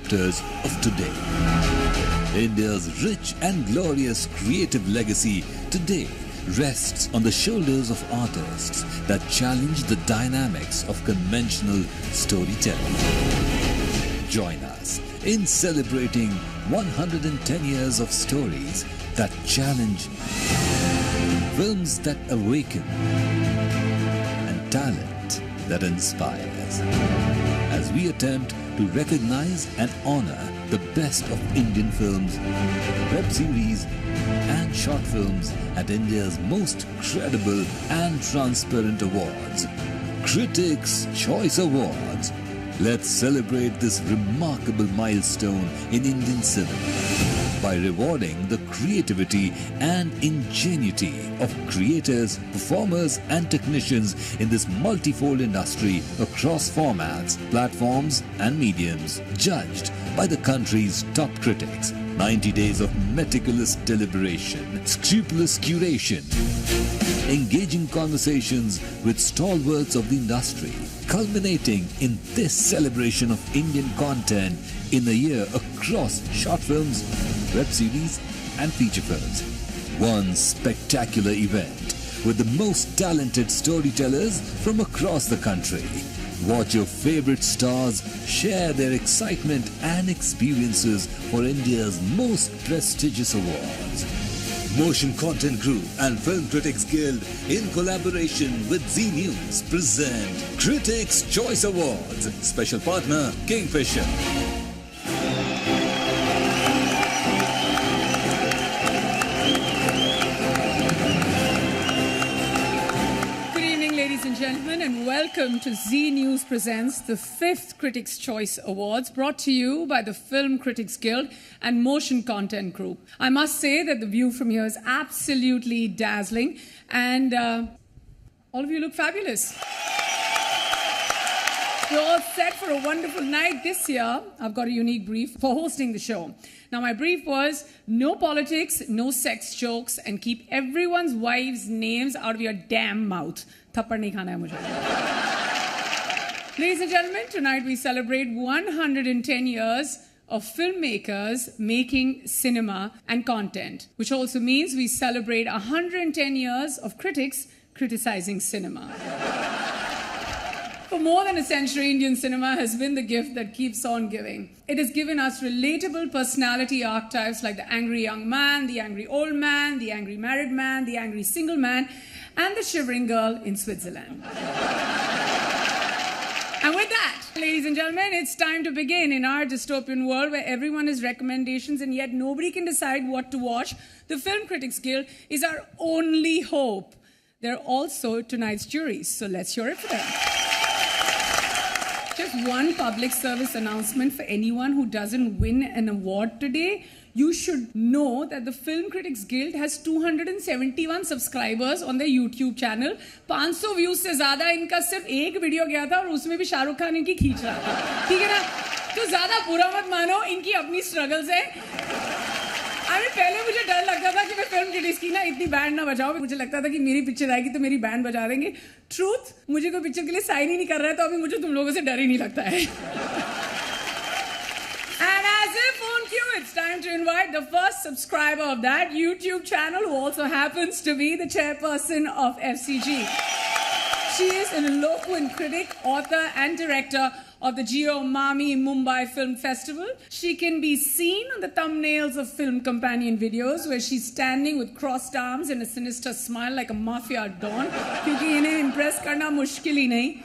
directors of today. India's rich and glorious creative legacy today rests on the shoulders of artists that challenge the dynamics of conventional storytelling. Join us in celebrating 110 years of stories that challenge, films that awaken, and talent that inspires. As we attempt to recognize and honor the best of Indian films, web series, and short films at India's most credible and transparent awards, Critics' Choice Awards. Let's celebrate this remarkable milestone in Indian cinema by rewarding the creativity and ingenuity of creators, performers and technicians in this multifold industry across formats, platforms and mediums, judged by the country's top critics. 90 days of meticulous deliberation, scrupulous curation, engaging conversations with stalwarts of the industry, culminating in this celebration of Indian content in a year across short films, web series and feature films. One spectacular event with the most talented storytellers from across the country. Watch your favorite stars share their excitement and experiences for India's most prestigious awards. Motion Content Group and Film Critics Guild in collaboration with Zee News present Critics' Choice Awards. Special partner Kingfisher. Gentlemen, and welcome to Zee News presents the 5th Critics' Choice Awards, brought to you by the Film Critics Guild and Motion Content Group. I must say that the view from here is absolutely dazzling, and all of you look fabulous. We're all set for a wonderful night. This year, I've got a unique brief for hosting the show. Now, my brief was no politics, no sex jokes, and keep everyone's wives' names out of your damn mouth. Thappad nahi khana hai mujhe. Ladies and gentlemen, tonight we celebrate 110 years of filmmakers making cinema and content, which also means we celebrate 110 years of critics criticizing cinema. For more than a century, Indian cinema has been the gift that keeps on giving. It has given us relatable personality archetypes like the angry young man, the angry old man, the angry married man, the angry single man, and the shivering girl in Switzerland. And with that, ladies and gentlemen, it's time to begin. In our dystopian world where everyone has recommendations and yet nobody can decide what to watch, the Film Critics Guild is our only hope. They're also tonight's juries, so let's hear it for them. Just one public service announcement for anyone who doesn't win an award today. You should know that the Film Critics Guild has 271 subscribers on their YouTube channel. 500 views से ज़्यादा इनका सिर्फ एक video गया था और उसमें भी शाहरुख खान इनकी खींच रहा था. ठीक है ना? तो ज़्यादा बुरा मत मानो, इनकी अपनी स्ट्रगल्स है. पहले मुझे डर लगता था कि मैं फिल्म क्रिटिक्स की ना इतनी बैंड ना बजाऊं. मुझे लगता था कि मेरी पिक्चर आएगी तो मेरी बैंड बजा देंगे. ट्रूथ, मुझे कोई पिक्चर के लिए साइन ही नहीं कर रहा है, तो अभी मुझे तुम लोगों से डर ही नहीं लगता है. And as if on cue, it's time to invite the first subscriber of that YouTube channel, who also happens to be the chairperson of FCG. She is an eloquent critic, author and director of the Geo Mami Mumbai Film Festival. She can be seen on the thumbnails of film companion videos where she's standing with crossed arms and a sinister smile like a mafia don. Kyunki inhe impress karna mushkil hi nahi.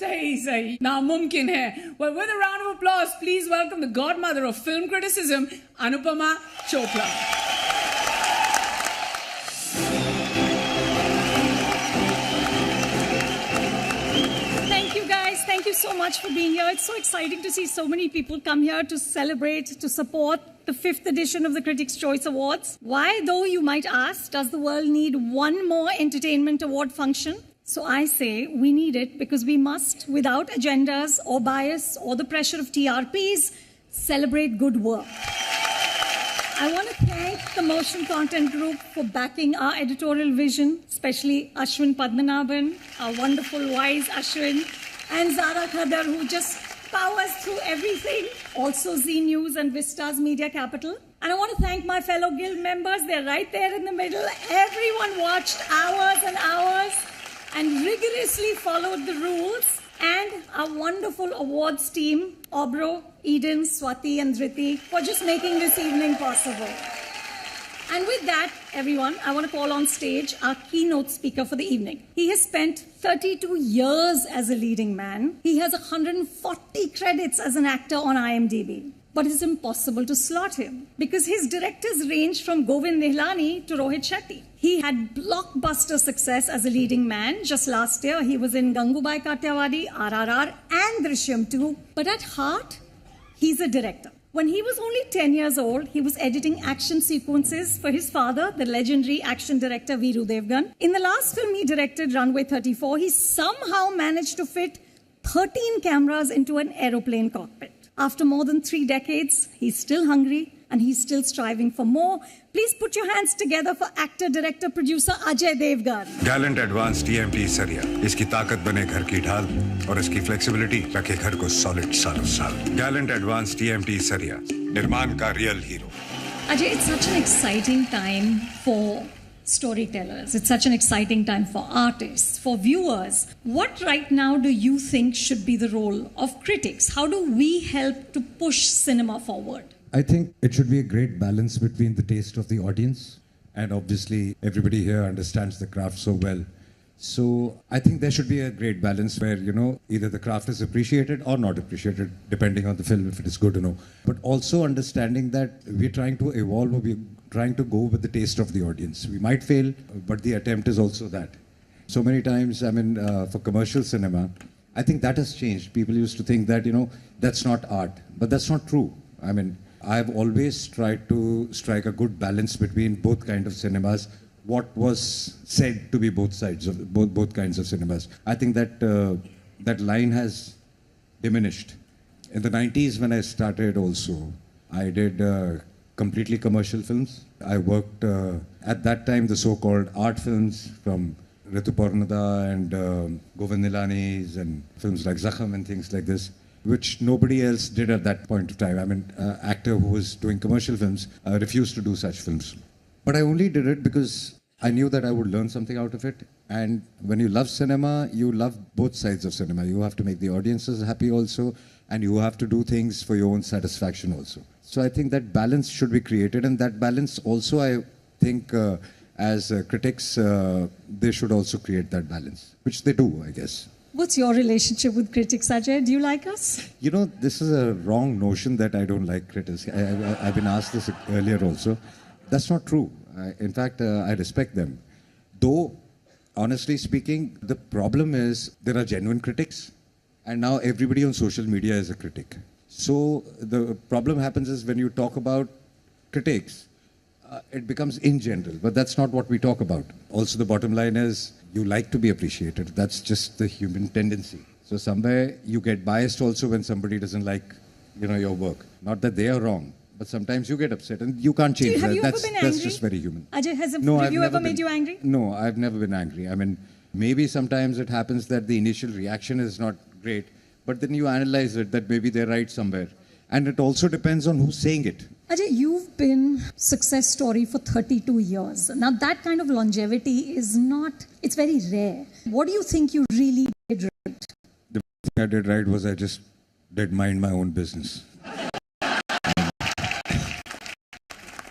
Sahi. Namumkin hai. Well, with a round of applause, please welcome the godmother of film criticism, Anupama Chopra. Thank you so much for being here. It's so exciting to see so many people come here to celebrate, to support the 5th edition of the Critics' Choice Awards. Why, though, you might ask, does the world need one more entertainment award function? So I say we need it because we must, without agendas or bias or the pressure of TRPs, celebrate good work. I want to thank the Motion Content Group for backing our editorial vision, especially Ashwin Padmanabhan, our wonderful, wise Ashwin, and Zara Khadar, who just powers through everything. Also Zee News and Vista's media capital. And I want to thank my fellow guild members. They're right there in the middle. Everyone watched hours and hours and rigorously followed the rules. And our wonderful awards team, Obro, Eden, Swati and Dhriti, for just making this evening possible. And with that, everyone, I want to call on stage our keynote speaker for the evening. He has spent 32 years as a leading man. He has 140 credits as an actor on IMDb. But it's impossible to slot him because his directors range from Govind Nihlani to Rohit Shetty. He had blockbuster success as a leading man. Just last year, he was in Gangubai Kathiawadi, RRR and Drishyam 2. But at heart, he's a director. When he was only 10 years old, he was editing action sequences for his father, the legendary action director Veeru Devgan. In the last film he directed, Runway 34, he somehow managed to fit 13 cameras into an aeroplane cockpit. After more than 3 decades, he's still hungry and he's still striving for more. Please put your hands together for actor, director, producer Ajay Devgan. Gallant Advanced TMT सरिया इसकी ताकत बने घर की ढाल और इसकी flexibility रखे घर को सॉलिड सालों साल. Gallant Advanced TMT सरिया निर्माण का real hero. Ajay, it's such an exciting time for storytellers. It's such an exciting time for artists, for viewers. What right now do you think should be the role of critics? How do we help to push cinema forward? I think it should be a great balance between the taste of the audience and obviously everybody here understands the craft so well. So I think there should be a great balance where, either the craft is appreciated or not appreciated, depending on the film, if it is good or no. But also understanding that we're trying to evolve or we're trying to go with the taste of the audience. We might fail, but the attempt is also that. So many times, for commercial cinema, I think that has changed. People used to think that, that's not art. But that's not true. I've always tried to strike a good balance between both kinds of cinemas. What was said to be both sides of both kinds of cinemas. I think that that line has diminished. In the 90s when I started also, I did completely commercial films. I worked at that time the so-called art films from Ritu Parnada and Govind Nihlani's and films like Zakham and things like this, which nobody else did at that point of time. Actor who was doing commercial films refused to do such films. But I only did it because I knew that I would learn something out of it. And when you love cinema, you love both sides of cinema. You have to make the audiences happy also, and you have to do things for your own satisfaction also. So I think that balance should be created, and that balance also, I think, as critics, they should also create that balance, which they do, I guess. What's your relationship with critics, Ajay? Do you like us? This is a wrong notion that I don't like critics. I've been asked this earlier also. That's not true. In fact, I respect them. Though, honestly speaking, the problem is there are genuine critics, and now everybody on social media is a critic. So the problem happens is when you talk about critics, it becomes in general, but that's not what we talk about. Also, the bottom line is you like to be appreciated. That's just the human tendency. So somewhere you get biased also when somebody doesn't like, your work. Not that they are wrong, but sometimes you get upset and you can't change that. That's just very human. Ajay, has a review ever made you angry? No, I've never been angry. Maybe sometimes it happens that the initial reaction is not great, but then you analyze it that maybe they're right somewhere. And it also depends on who's saying it. Ajay, you've been success story for 32 years. Now that kind of longevity is it's very rare. What do you think you really did right? The thing I did right was I just did mind my own business.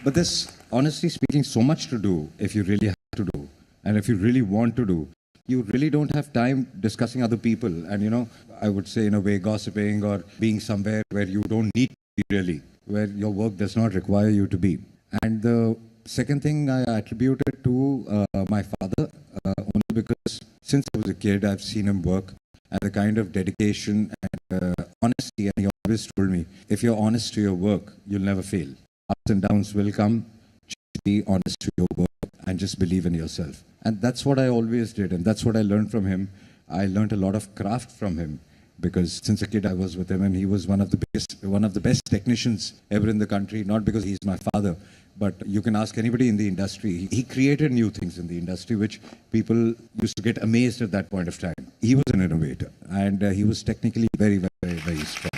But there's, honestly speaking, so much to do if you really have to do. And if you really want to do. You really don't have time discussing other people. And, I would say in a way gossiping or being somewhere where you don't need to be really, where your work does not require you to be. And the second thing I attribute it to my father, only because since I was a kid, I've seen him work and the kind of dedication and honesty. And he always told me, if you're honest to your work, you'll never fail. Ups and downs will come. Just be honest to your work and just believe in yourself. And that's what I always did. And that's what I learned from him. I learned a lot of craft from him because since a kid I was with him and he was one of the best technicians ever in the country, not because he's my father, but you can ask anybody in the industry. He created new things in the industry which people used to get amazed at that point of time. He was an innovator and he was technically very, very, very strong.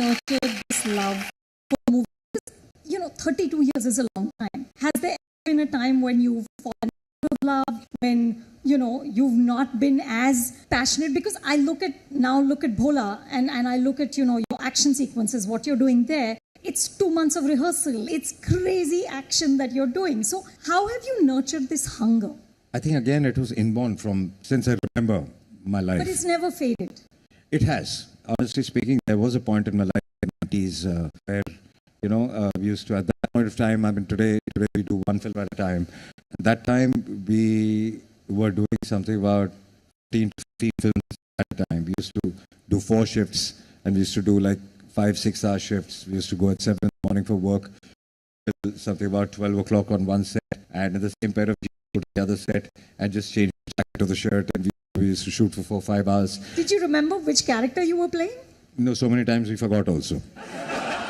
nurtured this love for movies? 32 years is a long time. Has there been a time when you've fallen out of love, when, you've not been as passionate? Because I look at Bhola and I look at, your action sequences, what you're doing there. It's 2 months of rehearsal. It's crazy action that you're doing. So how have you nurtured this hunger? I think, again, it was inborn since I remember my life. But it's never faded. It has. Honestly speaking, there was a point in my life in the 90s where, we used to, at that point of time, today we do one film at a time. At that time, we were doing something about 15 to 15 films at a time. We used to do 4 shifts, and we used to do like 5-6 hour shifts. We used to go at 7 in the morning for work, something about 12 o'clock on one set, and in the same pair of jeans go to the other set, and just change the jacket to the shirt, and we used to shoot for 4-5 hours. Did you remember which character you were playing? No, so many times we forgot also.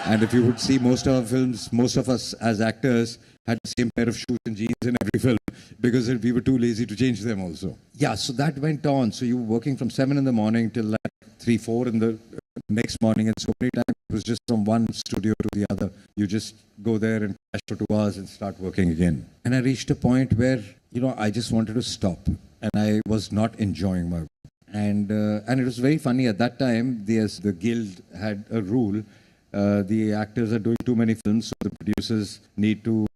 And if you would see most of our films, most of us as actors had the same pair of shoes and jeans in every film because we were too lazy to change them also. Yeah, so that went on. So you were working from 7 in the morning till like 3-4 in the next morning, and so many times it was just from one studio to the other. You just go there and crash for 2 hours and start working again. And I reached a point where, I just wanted to stop, and I was not enjoying my work. And it was very funny at that time. The guild had a rule. The actors are doing too many films, so the producers need to,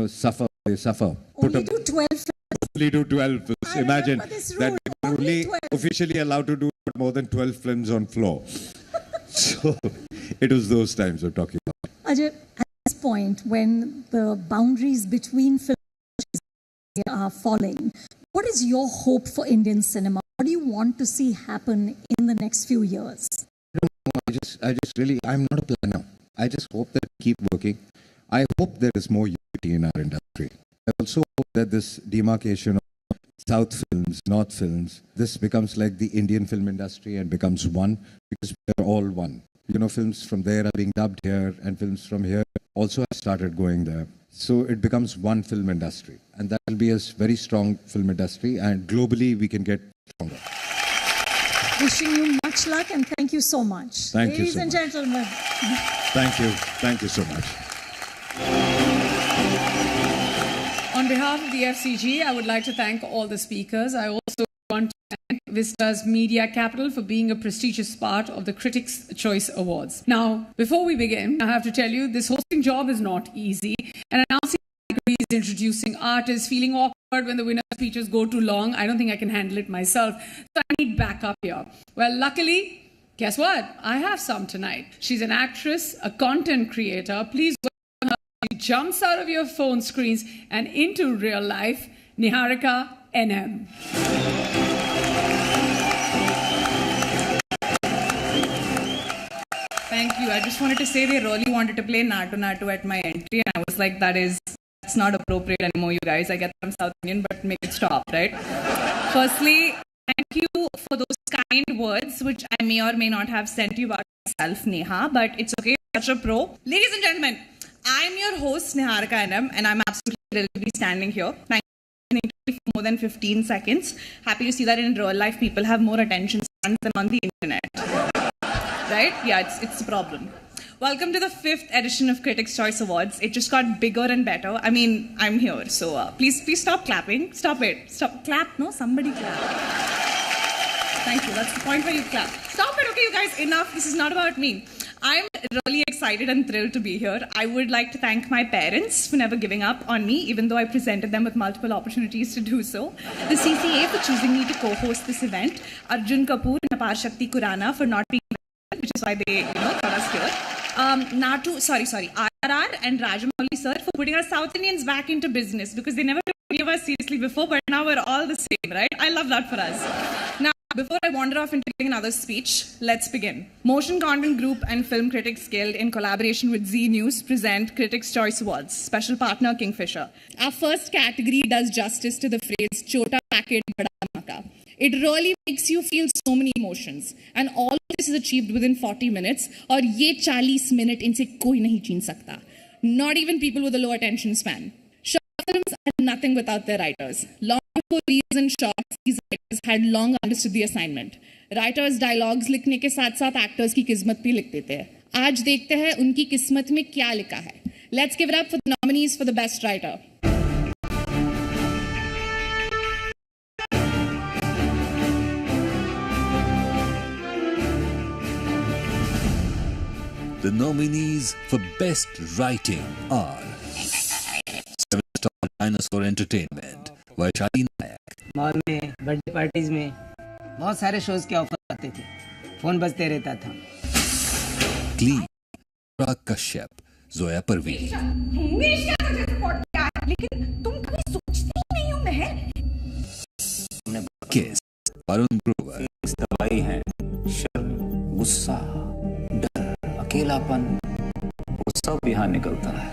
suffer. They suffer. Only do 12 films. Only do 12 films. Imagine that they were only officially allowed to do more than 12 films on floor. So it was those times we're talking about. Ajay, at this point, when the boundaries between films are falling, what is your hope for Indian cinema? What do you want to see happen in the next few years? I'm not a planner. I just hope that we keep working. I hope there is more unity in our industry. I also hope that this demarcation of South films, North films, this becomes like the Indian film industry and becomes one, because we're all one. Films from there are being dubbed here, and films from here also have started going there. So it becomes one film industry, and that will be a very strong film industry, and globally we can get stronger. Wishing you much luck, and thank you so much. Thank you Ladies so and much. gentlemen. Thank you. Thank you so much. On behalf of the FCG, I would like to thank all the speakers. I also want to thank Vista's Media Capital for being a prestigious part of the Critics' Choice Awards. Now, before we begin, I have to tell you, this hosting job is not easy. And announcing categories, introducing artists, feeling awkward when the winner speeches go too long, I don't think I can handle it myself. So I need backup here. Well, luckily, guess what? I have some tonight. She's an actress, a content creator. Please welcome her. She jumps out of your phone screens and into real life, Niharika NM. Thank you. I just wanted to say they really wanted to play Natu Natu at my entry, and I was like, that's not appropriate anymore, you guys. I get that I'm South Indian, but make it stop, right? Firstly, thank you for those kind words, which I may or may not have sent you about myself, Neha, but it's okay. Such a pro. Ladies and gentlemen, I'm your host, Niharika NM, and I'm absolutely thrilled to be standing here. Thank you for more than 15 seconds. Happy to see that in real life, people have more attention spans than on the internet. Right? Yeah, it's a problem. Welcome to the 5th edition of Critics' Choice Awards. It just got bigger and better. I mean, I'm here, so please stop clapping. Stop it. Stop. Clap. No, somebody clap. Thank you. That's the point where you clap. Stop it. Okay, you guys, enough. This is not about me. I'm really excited and thrilled to be here. I would like to thank my parents for never giving up on me, even though I presented them with multiple opportunities to do so. The CCA for choosing me to co-host this event. Arjun Kapoor and Apar Shakti Kurana for not being, which is why they, got us here. RRR and Rajamouli sir for putting us South Indians back into business, because they never took any of us seriously before, but now we're all the same, right? I love that for us. Now, before I wander off into giving another speech, let's begin. Motion Content Group and Film Critics Guild, in collaboration with Zee News, present Critics' Choice Awards. Special partner, Kingfisher. Our first category does justice to the phrase "Chota packet, bada dhamaka." It really makes you feel so many emotions. And all of this is achieved within 40 minutes. Or ye 40 minute inse koi nahi chhin sakta. Not even people with a low attention span. Short films are nothing without their writers. Long before reels and shorts, these writers had long understood the assignment. Writers dialogues likhne ke saath actors ki kismat bhi likh dete hain. आज देखते हैं उनकी किस्मत में क्या लिखा है. Let's give it up for the nominees for the best writer. The nominees for Best Writing are 7-Star Dinosaur Entertainment, Vaishali Nayak, mall में बर्थडे पार्टीज में बहुत सारे शोज के ऑफर आते थे, फोन बजते रहता था. Glee, Parag Kashyap, Zoya Parveen, लेकिन तुम कभी सोचती ही नहीं हो महर. Kiss, Varun Grover, दवाई है शर्म, गुस्सा, डर, अकेलापन, वो सब यहाँ निकलता है.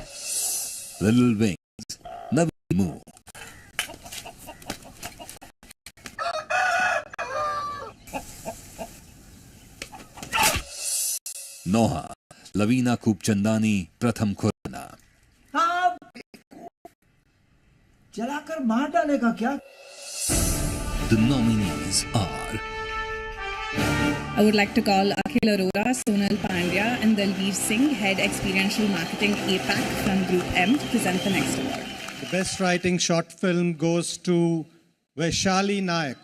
Little Wings, Navi Moo, Noha, Lavina Kupchandani, Pratham Khurana. जलाकर मार डालेगा क्या? The nominees are I would like to call Akhil Arora, Sonal Pandya, and Dalveer Singh, Head Experiential Marketing APAC from Group M, to present the next award. The best writing short film goes to Vaishali Nayak.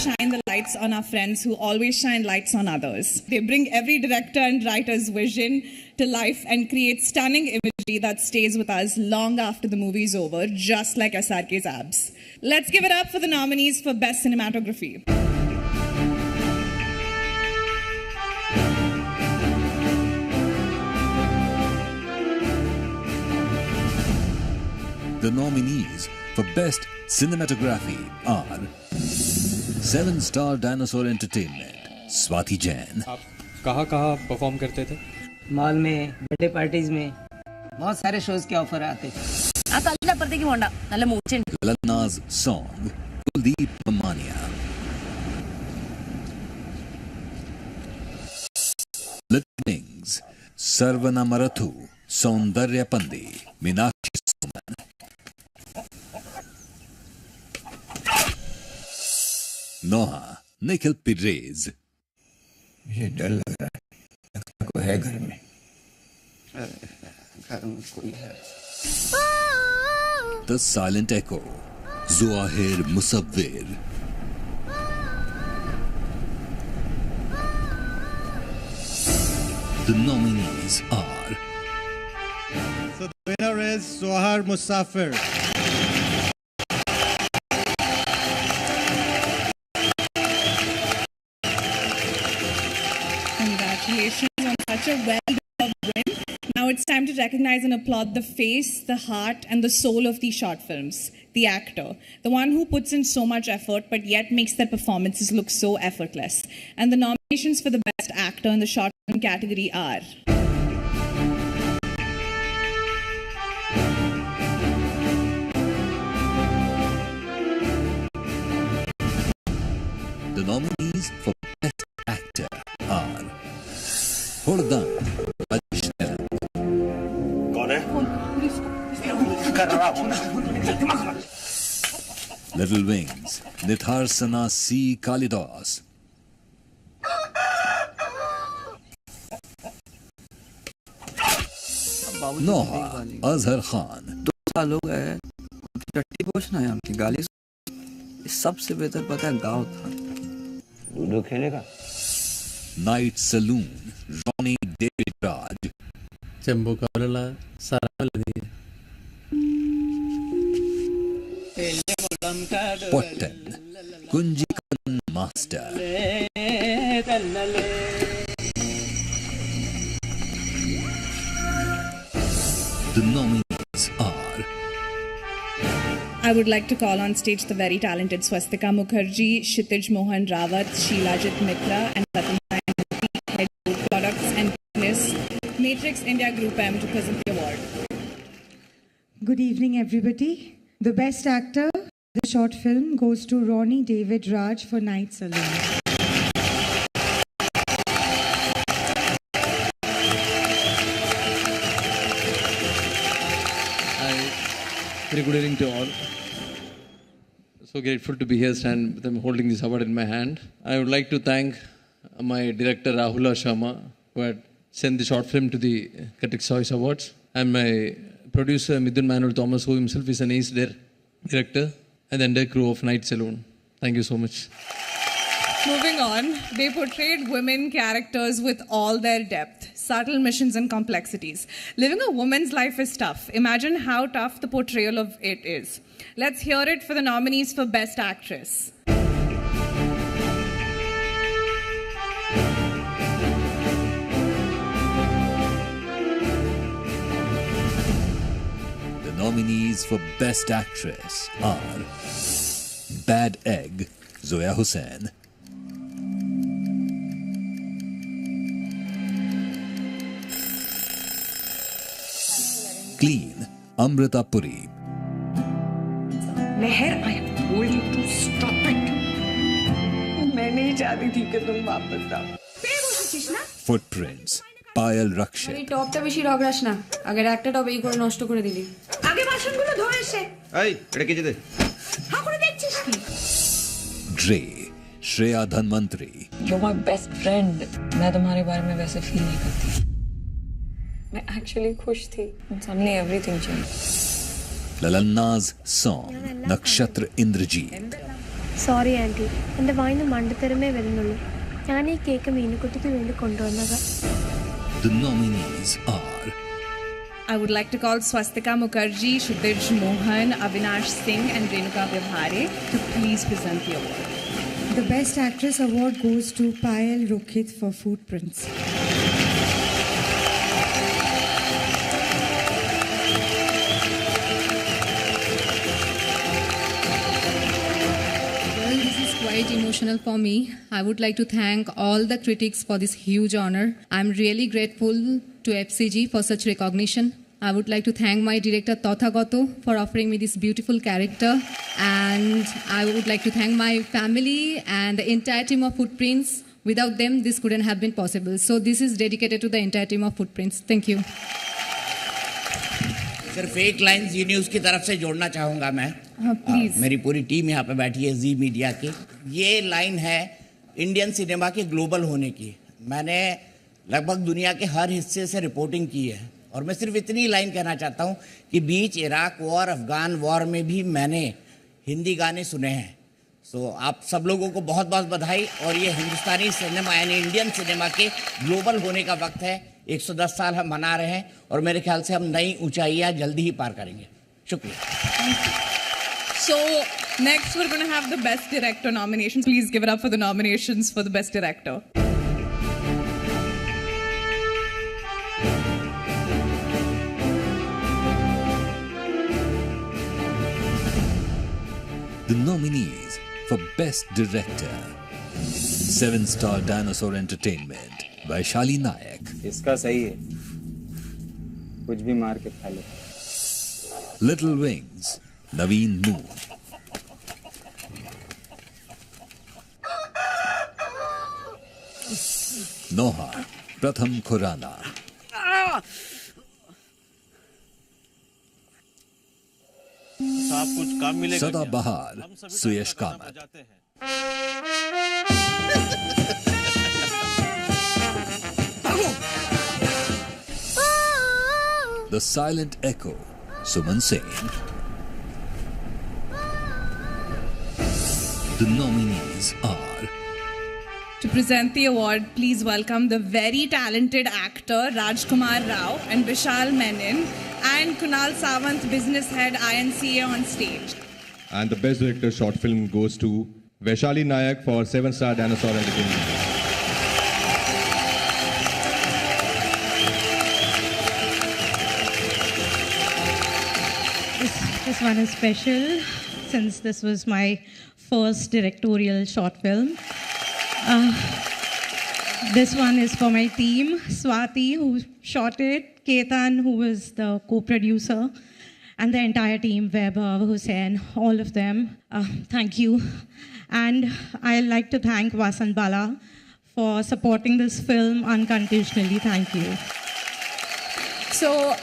Shine the lights on our friends who always shine lights on others. They bring every director and writer's vision to life and create stunning imagery that stays with us long after the movie's over, just like SRK's abs. Let's give it up for the nominees for Best Cinematography. The nominees for Best Cinematography are 7-Star Dinosaur Entertainment, Swati Jain, आप कहाँ perform करते थे? Mall में birthday parties में बहुत सारे shows के offer आते थे. Lalna's Song, Kuldeep Mamania, Little Wings, Sarvana Marathu, Saundarya Pandi, Meenakshi Suman, Noha, Nikhil Perez, मुझे डर लग रहा है, लगता कोई है घर में. घर में कोई है. The Silent Echo, Zuahir Musawwir, The nominees are So the winner is Zohar Musafir. Congratulations on such a well-deserved win. Now it's time to recognize and applaud the face, the heart, and the soul of these short films. The actor, the one who puts in so much effort but yet makes their performances look so effortless. And the nominations for the Best Actor in the short film category are the nominees for Best Actor are Hurdan Rajshnath, Little Wings, Nitharsana C. Kalidas, Noha Azhar Khan, 2 साल हो गए, टट्टी पोछना है हमकी गाली. सबसे बेहतर पता है गाँव था. लूडो खेलेगा? Night Saloon, Ronnie David Raj, चंबू का वाला सारा लदी. Pottan, Kunjikan Master, the nominees are I would like to call on stage the very talented Swastika Mukherjee, Kshitij Mohan Rawat, Sheelajit Mitra, and Ratan Murthy, Head Food Products and Business, Matrix India Group M, to present the award. Good evening, everybody. The Best Actor, the short film, goes to Ronnie David Raj for Night Saloon. Very good evening to all. So grateful to be here, stand with them holding this award in my hand. I would like to thank my director Rahula Sharma, who had sent the short film to the Critics' Choice Awards, and my producer Midun Manuel Thomas, who himself is an ace director, and the entire crew of Night Saloon. Thank you so much. Moving on, they portrayed women characters with all their depth, subtle missions and complexities. Living a woman's life is tough. Imagine how tough the portrayal of it is. Let's hear it for the nominees for Best Actress. The nominees for Best Actress are Bad Egg, Zoya Hussain; Clean, Amrita Puri; Meher, I have told you to stop it. मैं नहीं चाहती थी कि तुम वापस आओ। Footprints, Payal Rakshit; টপটা বেশি রগরাস না, আগের একটা টপ এই করে নষ্ট করে দিলি। আগে বাসনগুলো ধোয় এসে। এই এটা কেচে দে। হা করে দেখছিস কি? Dre, Shreya Dhanmantri; You're my best friend. मैं तुम्हारे बारे में वैसे फील नहीं करती। मैं एक्चुअली खुश थी। Suddenly everything changed. Lalanna's song, Nakshatra Indrajeet; sorry anti, എൻ്റെ വായിന്ന് മണ്ടത്തരമേ വരുന്നുള്ളൂ. ഞാൻ ഈ കേക്ക് മീനുകുട്ടിക്ക് വേണ്ടി കൊണ്ടുവന്നതാ. The nominees are I would like to call Swastika Mukherjee, Shuddhirj Mohan, Avinash Singh and Renuka Vibhare to please present the award. The Best Actress award goes to Payal Rokit for Footprints. Quite emotional for me. I would like to thank all the critics for this huge honor. I'm really grateful to FCG for such recognition. I would like to thank my director Tathagato for offering me this beautiful character, and I would like to thank my family and the entire team of Footprints. Without them, this couldn't have been possible. So this is dedicated to the entire team of Footprints. Thank you. सिर्फ एक line जी news की तरफ से जोड़ना चाहूँगा मैं। Please. मेरी पूरी टीम यहाँ पे बैठी है जी मीडिया की। ये लाइन है इंडियन सिनेमा के ग्लोबल होने की। मैंने लगभग दुनिया के हर हिस्से से रिपोर्टिंग की है और मैं सिर्फ इतनी लाइन कहना चाहता हूँ कि बीच इराक वॉर, अफगान वॉर में भी मैंने हिंदी गाने सुने हैं। सो आप सब लोगों को बहुत बहुत बधाई। और ये हिंदुस्तानी सिनेमा यानी इंडियन सिनेमा के ग्लोबल होने का वक्त है। 110 साल हम मना रहे हैं और मेरे ख्याल से हम नई ऊंचाइयां जल्दी ही पार करेंगे। शुक्रिया। So next we're going to have the Best Director nominations. Please give it up for the nominations for the Best Director. the nominees for Best Director: 7-Star Dinosaur Entertainment by Shali Nayak; इसका सही है, कुछ भी मार के खा ले। Little Wings, Naveen Moon; Noha, Pratham Khurana; कुछ काम मिलेगा Sada Bahar, Suyash Kamath; The Silent Echo, Suman Sen. The nominees are To present the award, please welcome the very talented actor Rajkumar Rao and Vishal Menon and Kunal Sawant, business head INCA on stage. And the Best Director short film goes to Vaishali Nayak for 7-Star Dinosaur Entertainment. This one is special since this was my first directorial short film. This one is for my team, Swati, who shot it, Ketan, who was the co-producer, and the entire team, Vaibhav, Hussain, all of them. Thank you. And I'd like to thank Vasan Bala for supporting this film unconditionally. Thank you. So,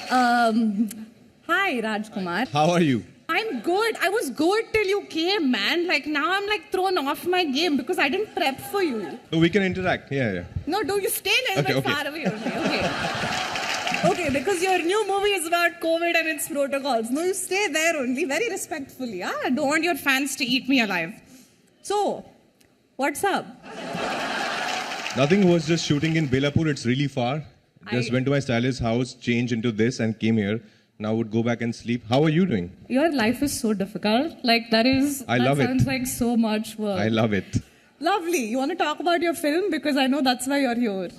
hi Rajkumar. How are you? I'm good. I was good till you came, man. Like now I'm like thrown off my game because I didn't prep for you. So we can interact. Yeah. No, do you stay a little bit far away from me? Okay. Okay, because your new movie is about COVID and its protocols. No, you stay there only, very respectfully. I don't want your fans to eat me alive. So, what's up? Nothing, was just shooting in Belapur. It's really far. Just went to my stylist's house, changed into this and came here. Now would go back and sleep. How are you doing? Your life is so difficult. Like that sounds like so much work. I love it. Lovely. You want to talk about your film? Because I know that's why you're here.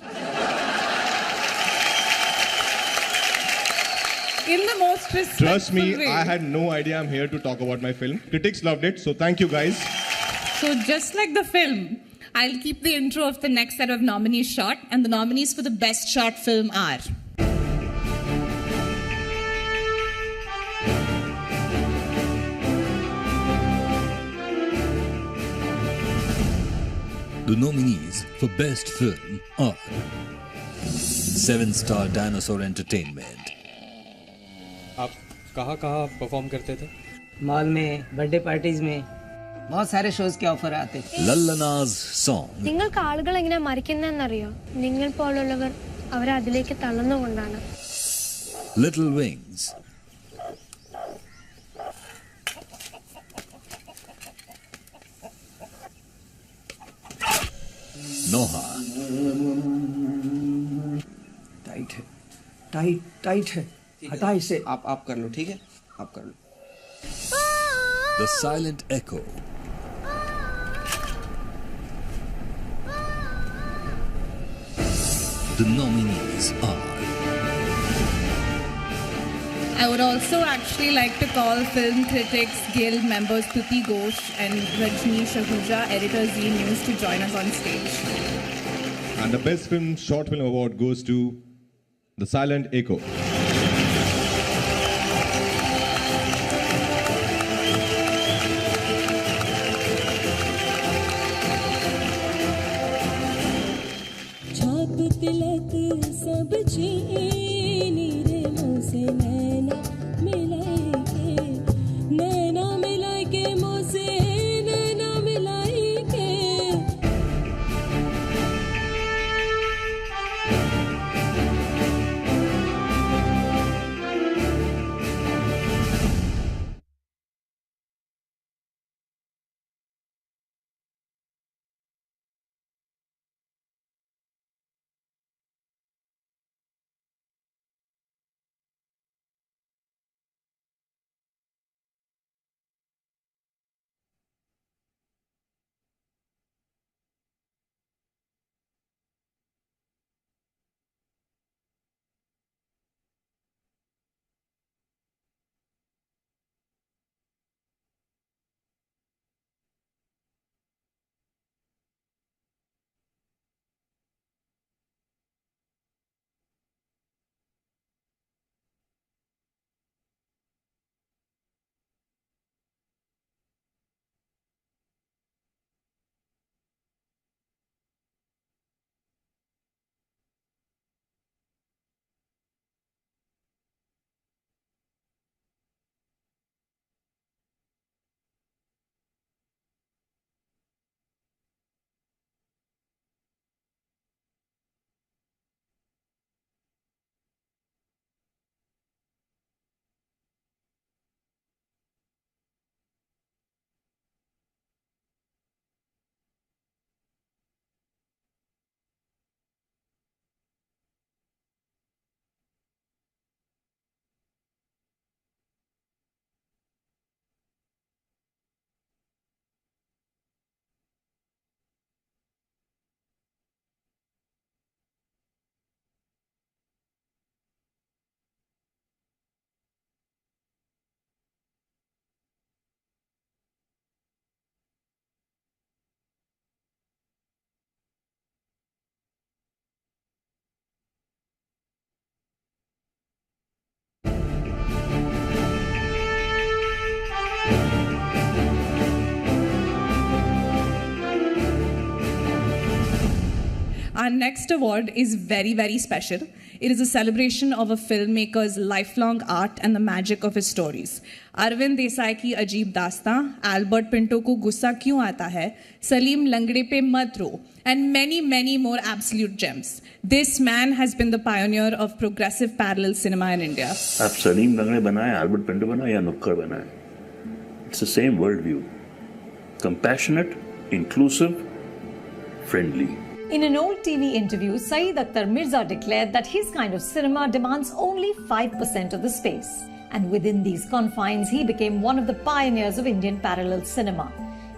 In the most respectful Trust me, way. I had no idea I'm here to talk about my film. Critics loved it, so thank you guys. So just like the film, I'll keep the intro of the next set of nominees short, and the nominees for the best short film are... The nominees for best film are 7-Star Dinosaur Entertainment, आप कहाँ perform करते थे? Mall में, birthday parties में, बहुत सारे shows के offer आते थे. Lallana's Song, നിങ്ങൾക്ക് ആളുകൾ എങ്ങനെ മരിക്കുന്നതെന്നറിയോ? നിങ്ങൾ പോലുള്ളവർ അവരെ അതിലേക്ക് തള്ളുന്നുകൊണ്ടാണ്. Little Wings, Noha, टाइट है, टाइट है. हटा इसे. आप कर लो, ठीक है? आप कर लो. The Silent Echo, the nominees are... I would also actually like to call Film Critics Guild members Tuti Ghosh and Rajni Shahuja, editor Zee News, to join us on stage. And the best film short film award goes to The Silent Echo. तिलक सब चीनी रे मुँह से नैना मिलाई के मुँह से नैना मिलाई के. Our next award is very, very special. It is a celebration of a filmmaker's lifelong art and the magic of his stories. Arvind Desai की अजीब दास्तां, Albert Pinto को गुस्सा क्यों आता है, Salim लंगड़े पे मत रो, and many, many more absolute gems. This man has been the pioneer of progressive parallel cinema in India. आप सलीम लंगड़े बनाए, Albert Pinto बनाए या नुक्कड़ बनाए, it's the same worldview. Compassionate, inclusive, friendly. In an old TV interview, Syed Akhtar Mirza declared that his kind of cinema demands only 5% of the space. And within these confines, he became one of the pioneers of Indian parallel cinema.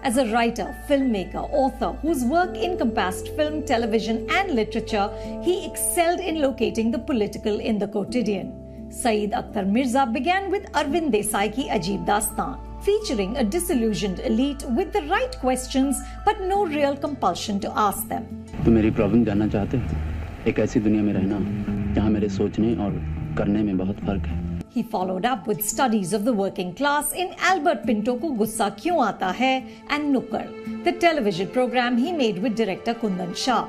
As a writer, filmmaker, author, whose work encompassed film, television and literature, he excelled in locating the political in the quotidian. Syed Akhtar Mirza began with Arvind Desai Ki Ajeeb Dastaan, featuring a disillusioned elite with the right questions but no real compulsion to ask them. तो मेरी problem जानना चाहते हो? एक ऐसी दुनिया में रहना जहां मेरे सोचने और करने में बहुत फर्क है. He followed up with studies of the working class in Albert Pinto Ko Gussa Kyun Aata Hai and Nukkad, the television program he made with director Kundan Shah.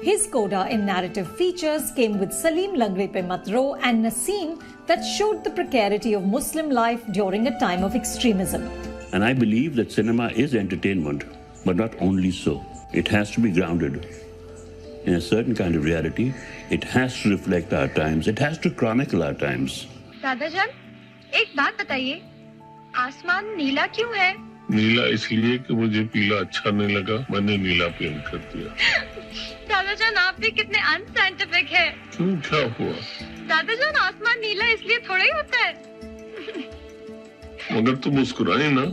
His coda in narrative features came with Salim Langre Pe Mat Ro and Naseem that showed the precarity of Muslim life during a time of extremism. And I believe that cinema is entertainment, but not only so. It has to be grounded in a certain kind of reality. It has to reflect our times. It has to chronicle our times. दादाजान, एक बात बताइए, आसमान नीला क्यों है? नीला इसलिए कि मुझे पीला अच्छा नहीं लगा, मैंने नीला पेंट कर दिया. दादाजान, आप भी कितने अनसाइंटिफिक हैं. क्यों, क्या हुआ? दादाजान, आसमान नीला इसलिए थोड़ा ही होता है. मगर तुम मुस्कुराए ना.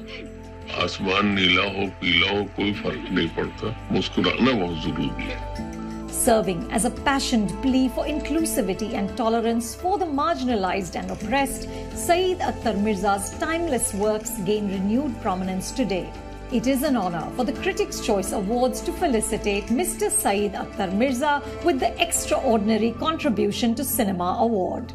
आसमान नीला हो, पीला हो, कोई फर्क नहीं पड़ता. मुस्कुराना बहुत जरूरी है. Serving as a passionate plea for inclusivity and tolerance for the marginalized and oppressed, Syed Akhtar Mirza's timeless works gain renewed prominence today. It is an honor for the Critics' Choice Awards to felicitate Mr. Syed Akhtar Mirza with the Extraordinary Contribution to Cinema Award.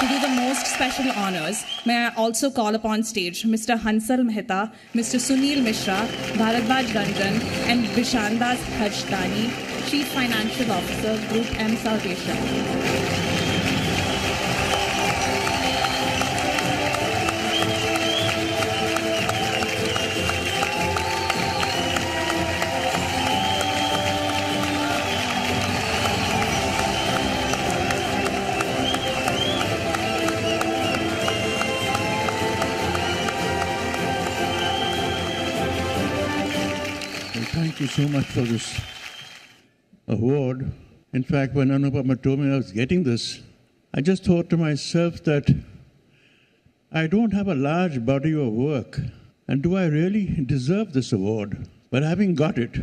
To do the most special honors, may I also call upon stage Mr. Hansal Mehta, Mr. Sunil Mishra, Bharadwaj Ranjan, and Vishandas Harjdani, Chief Financial Officer, Group M South Asia. Thank you so much for this award. In fact, when Anupama told me I was getting this, I just thought to myself that I don't have a large body of work, and do I really deserve this award? But having got it,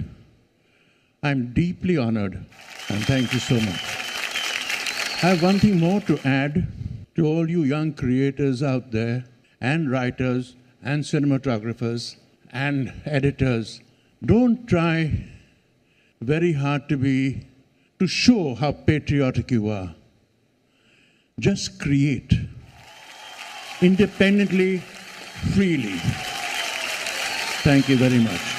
I'm deeply honored, and thank you so much. I have one thing more to add to all you young creators out there, and writers, and cinematographers, and editors. Don't try very hard to show how patriotic you are. Just create independently, freely. Thank you very much.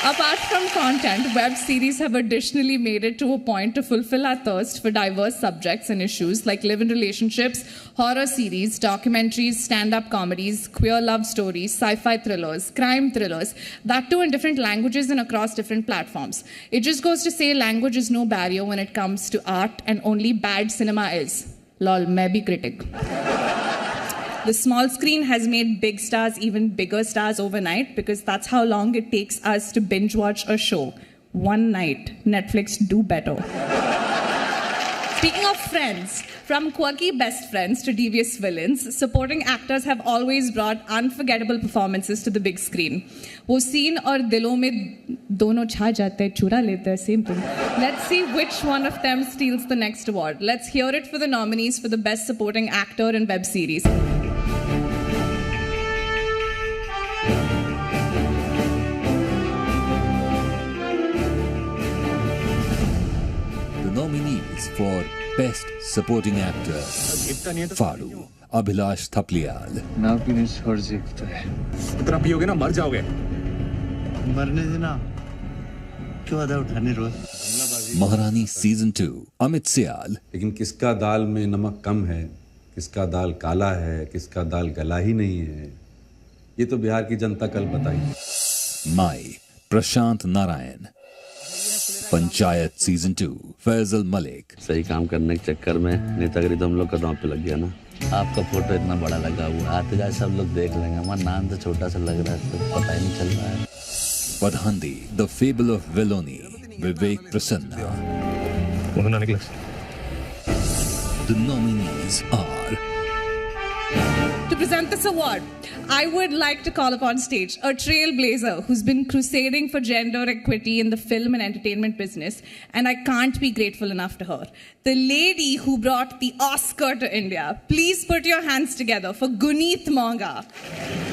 Apart from content, web series have additionally made it to a point to fulfill our thirst for diverse subjects and issues like live-in relationships, horror series, documentaries, stand-up comedies, queer love stories, sci-fi thrillers, crime thrillers, that too in different languages and across different platforms. It just goes to say language is no barrier when it comes to art, and only bad cinema is. Lol, मैं भी critic. The small screen has made big stars even bigger stars overnight, because that's how long it takes us to binge watch a show. One night. Netflix, do better. Speaking of friends, from quirky best friends to devious villains, supporting actors have always brought unforgettable performances to the big screen. वो scene और दिलों में दोनों छा जाते हैं, चुरा लेते हैं, same thing. Let's see which one of them steals the next award. Let's hear it for the nominees for the Best Supporting Actor in Web Series. Nominees for Best Supporting Actor: Faru, Abhilash Thapliyal. ना पीने से और जीता है. इतना पियोगे ना मर जाओगे. मरने देना. क्यों आधा उठाने रोज? Maharani Season 2, Amit Sial. लेकिन किसका दाल में नमक कम है, किसका दाल काला है, किसका दाल गला ही नहीं है, ये तो बिहार की जनता कल बताएगी। Mai, Prashant Narayan. Panchayat Season 2, Faisal Malik. सही काम करने के चक्कर में नेतागिरी तो हम लोग का दांव पे लग गया ना। आपका फोटो इतना बड़ा लगा हुआ, आते जाए सब लोग देख लेंगे। हमारा नाम तो छोटा सा लग रहा है, तो पता ही नहीं चल रहा है। Padhandi, The Fable of Veloni, Vivek Prasanna. The nominees are... To present this award, I would like to call upon stage a trailblazer who's been crusading for gender equity in the film and entertainment business, and I can't be grateful enough to her. The lady who brought the Oscar to India. Please put your hands together for Guneet Monga.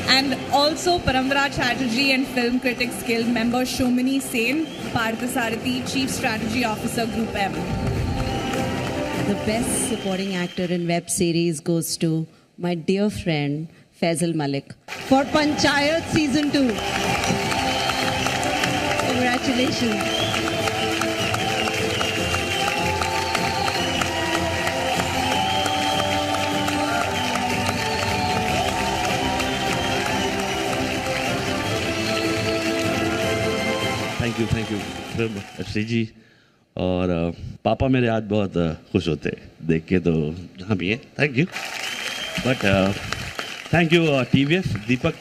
And also Paramvara Chatterjee and Film Critics Guild member Shomini Sen, Parthasarathi, Chief Strategy Officer, Group M. The best supporting actor in web series goes to my dear friend Faisal Malik for Panchayat Season 2. Congratulations. Thank you FCG। और पापा मेरे आज बहुत खुश होते देख के, तो जहाँ भी है thank you. But thank you TVF Deepak,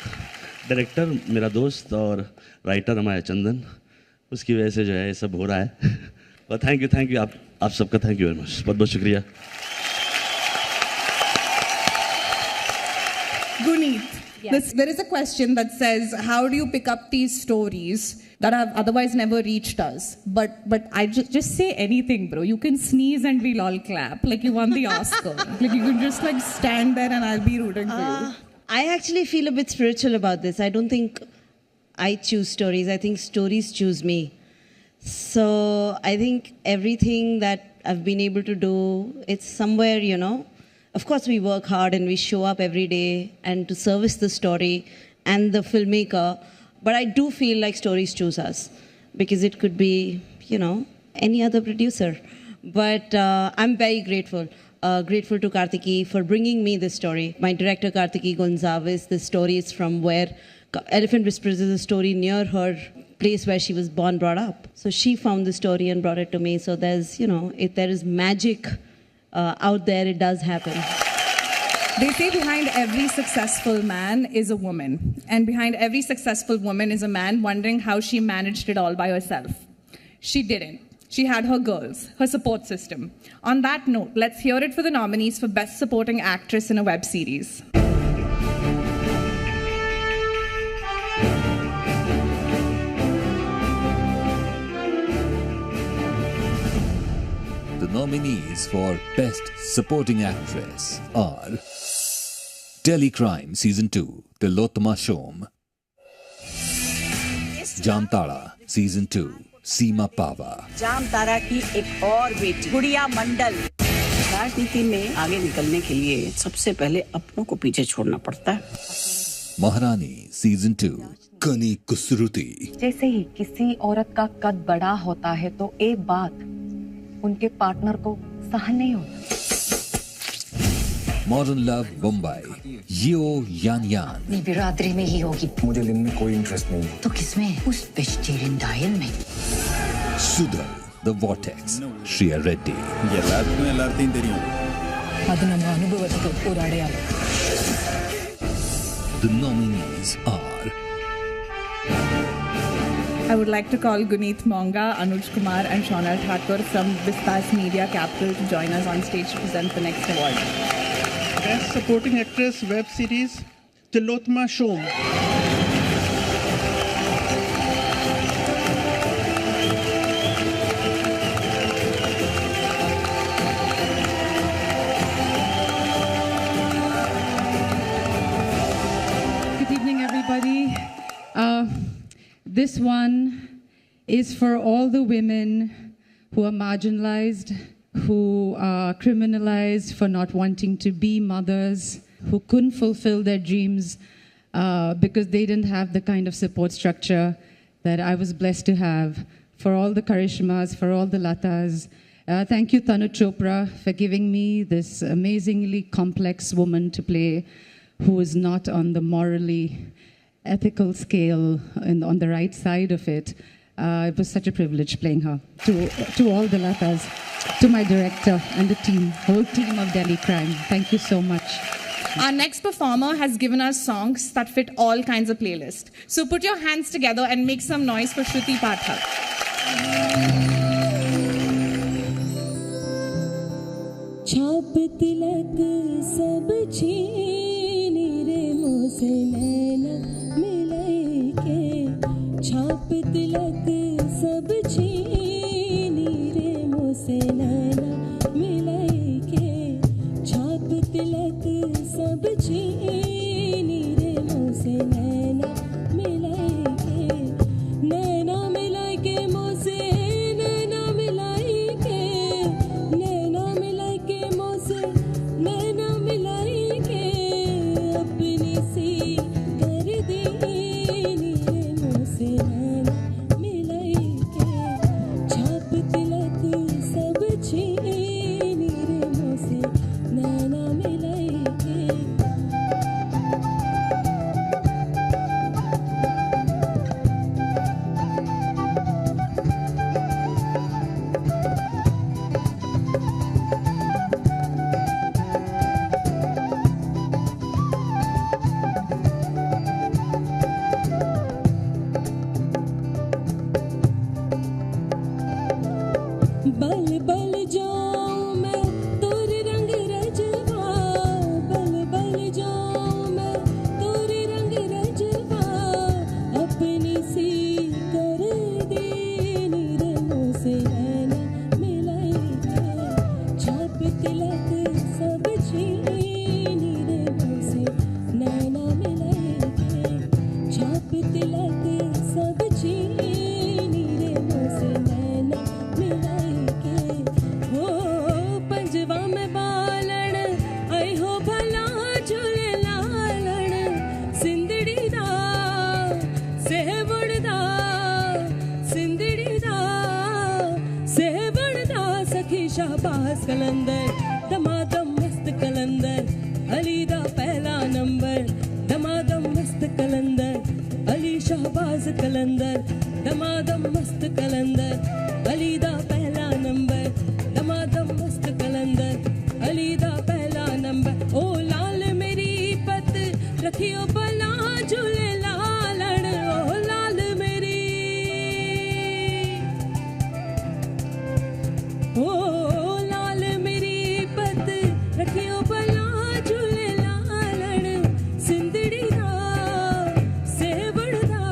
director मेरा दोस्त, और राइटर हमारे चंदन, उसकी वजह से जो है ये सब हो रहा है। और थैंक यू आप सबका थैंक यू वेरी मच, बहुत बहुत शुक्रिया। Guneet, there is a question that says, how do you pick up these stories that have otherwise never reached us? But I just say anything, bro. You can sneeze and we'll all clap. Like you won the Oscar. Like you can just like stand there and I'll be rooting for you. I actually feel a bit spiritual about this. I don't think I choose stories. I think stories choose me. So I think everything that I've been able to do, it's somewhere, you know. Of course, we work hard and we show up every day and to service the story and the filmmaker. But I do feel like stories choose us, because it could be, you know, any other producer. But I'm very grateful. Grateful to Kartiki for bringing me this story. My director, Kartiki Gonzalez, this story is from where Elephant Whispers is a story near her place where she was born, brought up. So she found the story and brought it to me. So there's, you know, if there is magic out there, it does happen. They say behind every successful man is a woman. And behind every successful woman is a man wondering how she managed it all by herself. She didn't. She had her girls, her support system. On that note, let's hear it for the nominees for Best Supporting Actress in a Web Series. The nominees for Best Supporting Actress are Telecrime Season 2, Tilotma Shom. Jamtara Season 2, सीमा पावा। जामतारा की एक और बेटी गुड़िया मंडल। राजनीति में आगे निकलने के लिए सबसे पहले अपनों को पीछे छोड़ना पड़ता है। महारानी सीजन 2, कनी कुसरुती। जैसे ही किसी औरत का कद बड़ा होता है तो एक बात उनके पार्टनर को सहन नहीं होता। मॉडर्न लव मुंबई, यो यान यान। नहीं, बिरादरी में ही होगी। मुझे दिन में कोई इंटरेस्ट नहीं है। तो किसमें? उस वेजिटेरियन डायल में। सुधर, द वॉर्टेक्स, श्रिया रेड्डी। എല്ലാവർക്കും தெரியும்। ಅದು ನಮ್ಮ ಅನುಭವದ ಹೋರಾಡಿಯಾಲ। The nominees are I would like to call Guneet Monga, Anuj Kumar and Shonal Thakur from Vistas Media Capital to join us on stage to present the next award. Best Supporting Actress Web Series, Tilotma Shom. Good evening, everybody. This one is for all the women who are marginalized, who are criminalized for not wanting to be mothers, who couldn't fulfill their dreams because they didn't have the kind of support structure that I was blessed to have for all the Karishmas, for all the Latas. Thank you, Tanu Chopra, for giving me this amazingly complex woman to play who is not on the morally ethical scale and on the right side of it. It was such a privilege playing her. To all the Latas, to my director and the team, whole team of Delhi Crime. Thank you so much. Our next performer has given us songs that fit all kinds of playlists. So put your hands together and make some noise for Shruti Pathak. छाप तिलक सब छीनी रे मोसे नैना मिलाई के छाप तिलक सब छीनी रे मोसे नैना मिलाई के छाप तिलक सब छीनी रे मोसे नैना मिलाई के मोसे नैना मिलाई के नैना मिलाई के मोसे नैना मिलाई के अपनी सी कर देनी रे मोसे नैना मिलाई के छाप तिलक सब छीनी रे मोसे नैना मिलाई के बल बल जाऊं मैं तोर रंग रजवा बल बल जाऊं मैं तोर रंग रजवा अपनी सी कर देनी रे मोसे नैना मिलाई के छाप तिलक सब छीनी रे मोसे नैना मिलाई के छाप तिलक सब छीनी रे मोसे नैना मिलाई पंजवा में बालण आई हो भला झूले लालण सिंदड़ी दा सेवड़ दा सिंदड़ी दा सेवड़ दा सखी शाहबाज कलंदर दमादम मस्त कलंदर अली दा पहला नंबर दमादम मस्त कलंदर अली शाहबाज कलंदर दमादम मस्त कलंदर अली दा पहला नंबर दमादम मस्त कलंदर अली दा पहला नंबर ओ लाल मेरी पत रखियो भला झूले लालण ओ लाल मेरी ओ लाल मेरी पत रखियो भला झूले लालण सिंदड़ी दा सेवड़ दा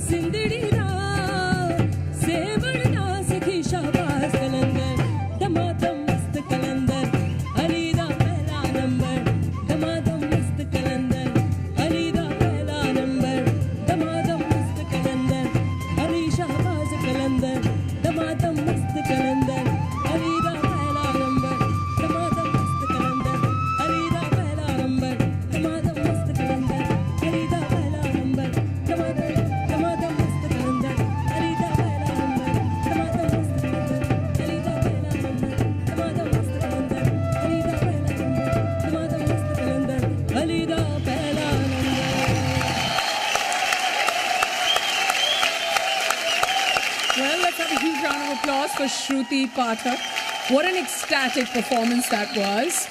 सिंदड़ी दा सेवड़ दा सखी शाहबाज कलंदर दमादम मस्त कलंदर अली दा पहला नंबर दमादम मस्त कलंदर अली दा पहला नंबर दमादम मस्त कलंदर अली शाहबाज कलंदर दमादम मस्त कलंदर अली दा पहला नंबर दमादम मस्त कलंदर अली दा पहला नंबर दमादम मस्त कलंदर अली दा पहला नंबर दमादम मस्त कलंदर अली दा पहला नंबर दमादम मस्त कलंदर अली दा पहला नंबर दमादम मस्त कलंदर अली दा पहला नंबर दमादम मस्त कलंदर अली दा पहला number Well, let's have a huge round of applause for Shruti Pathak. What an ecstatic performance that was.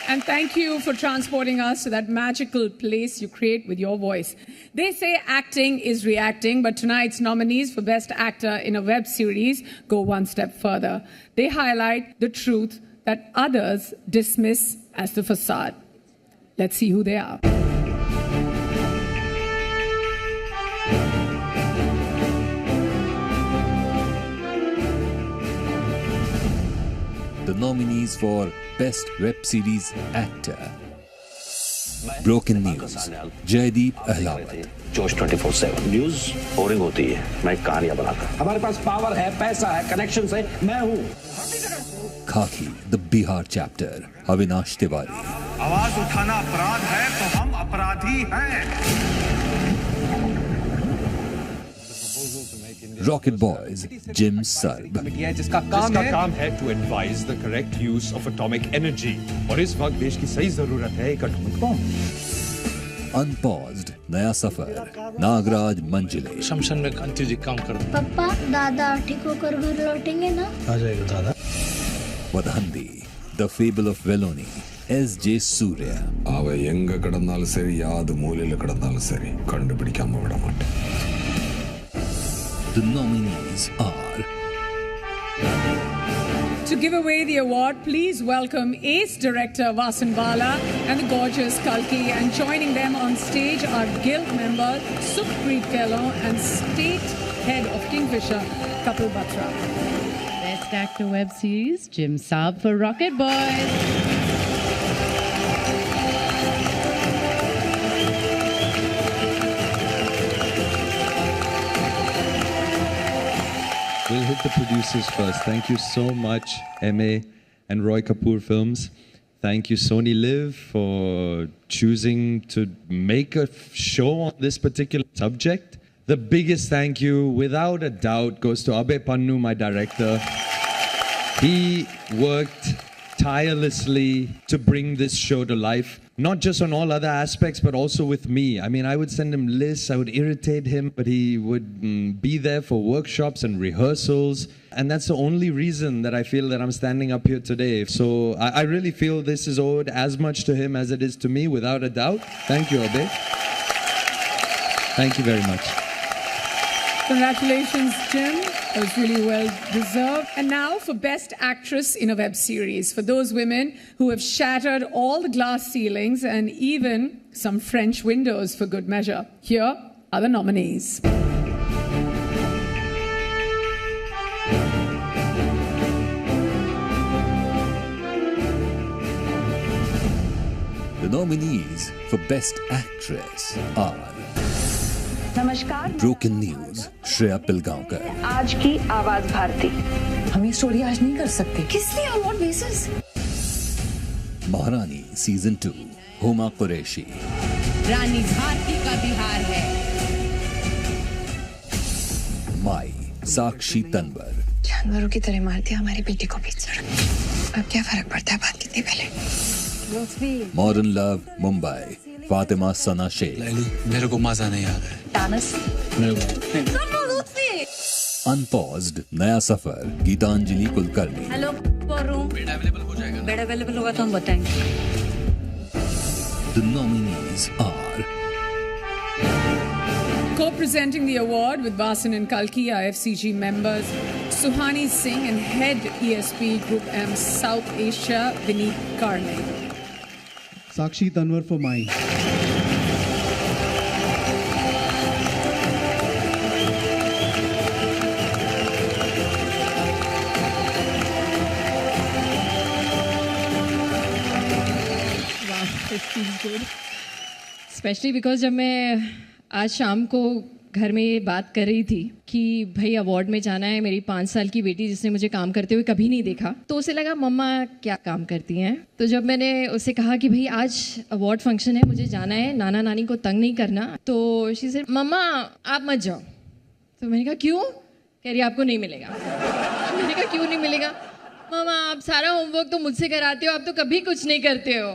And thank you for transporting us to that magical place you create with your voice. They say acting is reacting, but tonight's nominees for Best Actor in a Web Series go one step further. They highlight the truth that others dismiss as the facade. Let's see who they are. The nominees for Best Web Series Actor. Broken News, Jaideep Ahlawat. जोश 24/7 news boring होती है, मैं कहानियां बनाता हूं। हमारे पास power है, पैसा है, कनेक्शंस है, मैं हूं। Khaki, the Bihar chapter, Avinash Tiwari. आवाज उठाना अपराध है तो हम अपराधी हैं। Rocket Boys, Jim Sarb. जिसका काम है to advise the correct use of atomic energy. और इस वक्त देश की सही जरूरत है एक atomic bomb. Unpaused, नया सफर, नागराज मंजिले. शमशान में कांति जी काम करते. पापा, दादा ठीक होकर घर लौटेंगे ना? आ जाएगा दादा. Wadhandi, The Fable of Veloni, S.J. Surya. அவ எங்க கடந்தாலும் சரி யாது மூலையில கடந்தாலும் சரி கண்டுபிடிக்காம விட மாட்டேன். The nominees are... To give away the award, please welcome Ace Director Vasan Bala and the gorgeous Kalki. And joining them on stage are Guild member Sukhpreet Kahlon and State Head of Kingfisher, Kapil Batra. Best Actor Web Series, Jim Sarb for Rocket Boys. We'll hit the producers first. Thank you so much, MA and Roy Kapoor Films. Thank you, Sony Live, for choosing to make a show on this particular subject. The biggest thank you, without a doubt, goes to Abhay Pannu, my director. He worked tirelessly to bring this show to life, not just on all other aspects, but also with me. I mean, I would send him lists, I would irritate him, but he would be there for workshops and rehearsals. And that's the only reason that I feel that I'm standing up here today. So I really feel this is owed as much to him as it is to me, without a doubt. Thank you, Abhay. Thank you very much. Congratulations, Jim. That was really well deserved. And now for Best Actress in a Web Series, for those women who have shattered all the glass ceilings and even some French windows for good measure. Here are the nominees. The nominees for Best Actress are... नमस्कार. Broken News, Shreya Pilgaonkar. आज की आवाज भारती. हम ये story आज नहीं कर सकते. किस लिए और व्हाट बेसिस? महारानी सीजन 2, हुमा कुरैशी. रानी भारती का बिहार है. माई, साक्षी तन्वर. जानवरों की तरह मार दिया हमारी बेटी को बीच सड़क. अब क्या फर्क पड़ता है बात कितनी पहले. मॉडर्न लव, मुंबई, फातिमा सना शेख. मेरे को मजा नहीं आ रहा है. तानस. अनपॉज्ड, नया सफर, गीतांजलि कुलकर्णी. हेलो पोरू. बेड अवेलेबल हो जाएगा. बेड अवेलेबल होगा तो हम बताएंगे. The nominees are... Co-presenting the award with Vasan and Kalki, IFCG members Suhani Singh and Head ESP Group M South Asia, Vineet Karne. Sakshi Tanwar for Mai. It feels good. Especially because जब मैं आज शाम को घर में ये बात कर रही थी कि भाई अवार्ड में जाना है, मेरी 5 साल की बेटी जिसने मुझे काम करते हुए कभी नहीं देखा, तो उसे लगा मम्मा क्या काम करती हैं. तो जब मैंने उसे कहा कि भाई आज अवार्ड फंक्शन है, मुझे जाना है, नाना नानी को तंग नहीं करना, तो शी सेड मम्मा आप मत जाओ. तो मैंने कहा क्यों? कह रही आपको नहीं मिलेगा. मैंने कहा क्यों नहीं मिलेगा? मम्मा आप सारा होमवर्क तो मुझसे कराते हो, आप तो कभी कुछ नहीं करते हो.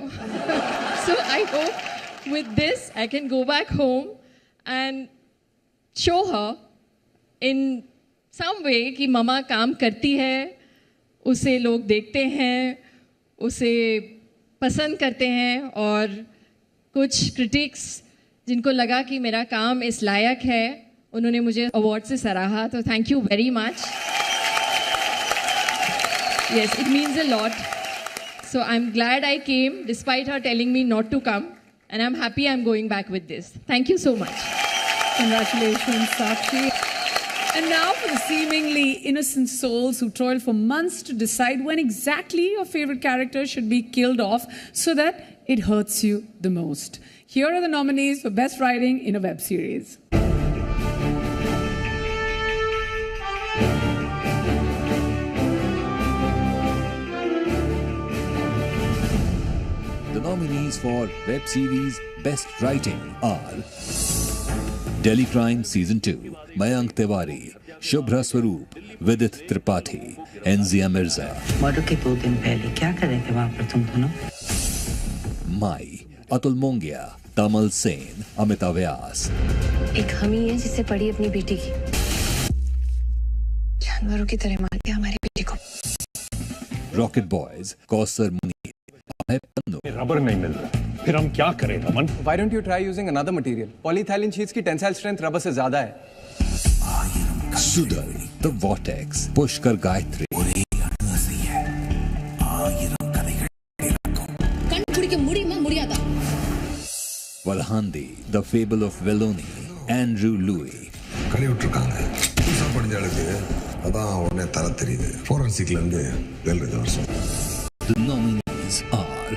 So I hope with this I can go back home and show her in some way कि ममा काम करती है, उसे लोग देखते हैं, उसे पसंद करते हैं, और कुछ क्रिटिक्स जिनको लगा कि मेरा काम इस लायक है, उन्होंने मुझे अवार्ड से सराहा. तो thank you very much. Yes, it means a lot. So I'm glad I came despite her telling me not to come, and I'm happy I'm going back with this. Thank you so much. Congratulations, Sakshi. And now for the seemingly innocent souls who toiled for months to decide when exactly your favorite character should be killed off so that it hurts you the most. Here are the nominees for Best Writing in a Web Series. The nominees for Web Series Best Writing are Delhi Crime Season 2, Mayank Tiwari, Shubhra Swaroop, Vidit Tripathi, Enzia Mirza. Murder के 2 दिन पहले क्या कर रहे थे वहाँ पर तुम दोनों? Mai, Atul Mongia, Tamal Sen, Amita Vyas. एक हम ही है जिसे पड़ी अपनी बेटी की जानवरों की तरह मार दिया हमारी बेटी को Rocket Boys, Kausar Munir, Abhay Pannu. Rubber नहीं मिल रहा, फिर हम क्या करें Raman? Why don't you try using another material? Polyethylene sheets की tensile strength रबर से ज़्यादा है. Sudal, The Vortex, Pushkar Gayatri. Valhandi, The Fable of Veloni, Andrew Louis. கழி விட்டுருக்காங்க புதுசா படிஞ்சாளுக்கு அதான் உடனே தர தெரியுது ஃபோரன்சிக்ல இருந்து எழுது வருஷம். The nominees are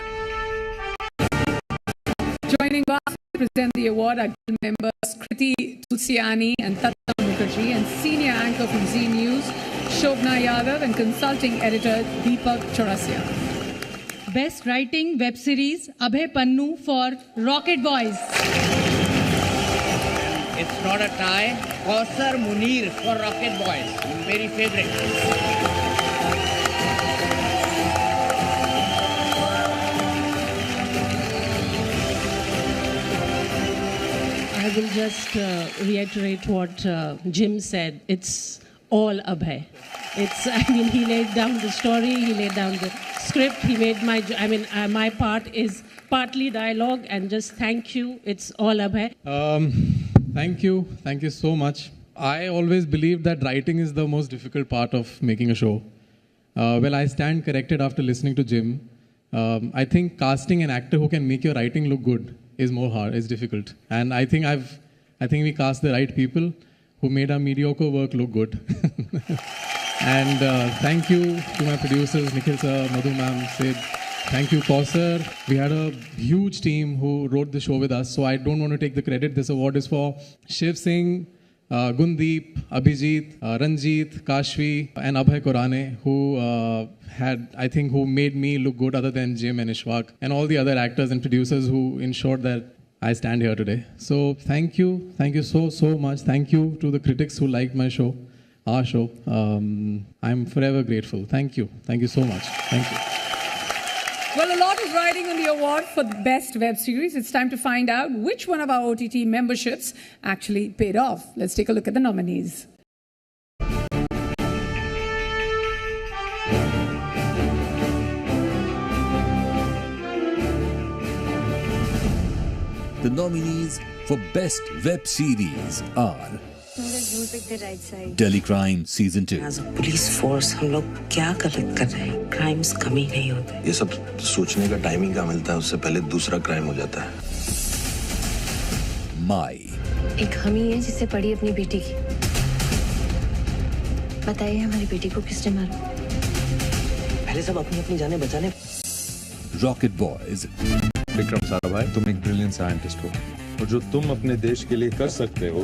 Joining us to present the award are guild members Kriti Tulsiani and Tatta Mukherjee and senior anchor from Zee News, Shobna Yadav and consulting editor Deepak Chaurasia. Best Writing Web Series, Abhay Pannu for Rocket Boys. It's not a tie. Kausar Munir for Rocket Boys. Very favorite. I will just reiterate what Jim said. It's all Abhay. He laid down the story, he laid down the script, he made my part is partly dialogue, and just thank you. It's all Abhay. Thank you so much. I always believed that writing is the most difficult part of making a show. Well, I stand corrected after listening to Jim. I think casting an actor who can make your writing look good is more hard, is difficult. And I think we cast the right people who made our mediocre work look good. And thank you to my producers, Nikhil sir, Madhu ma'am, Sid. Thank you, Kausar. We had a huge team who wrote the show with us, so I don't want to take the credit. This award is for Shiv Singh, Gundeep, Abhijit, Ranjit, Kashvi, and Abhay Korane, who made me look good other than Jim and Ishwak, and all the other actors and producers who ensured that I stand here today. So thank you so much. Thank you to the critics who liked my show, our show. I'm forever grateful. Thank you so much. Thank you. Well, a lot is riding on the award for the best web series. It's time to find out which one of our OTT memberships actually paid off. Let's take a look at the nominees. The nominees for Best Web Series are Delhi Crime Season 2. As a police force, हम लोग क्या गलत कर रहे हैं? Crimes कमी नहीं होते. ये सब सोचने का टाइमिंग का मिलता है, उससे पहले दूसरा क्राइम हो जाता है. Mai. एक हम ही है जिसे पड़ी अपनी बेटी की बताइए हमारी बेटी को किसने मारा? पहले सब अपनी जानें बचाने. Rocket Boys. विक्रम साराभाई, तुम एक ब्रिलियंट साइंटिस्ट हो और जो तुम अपने देश के लिए कर सकते हो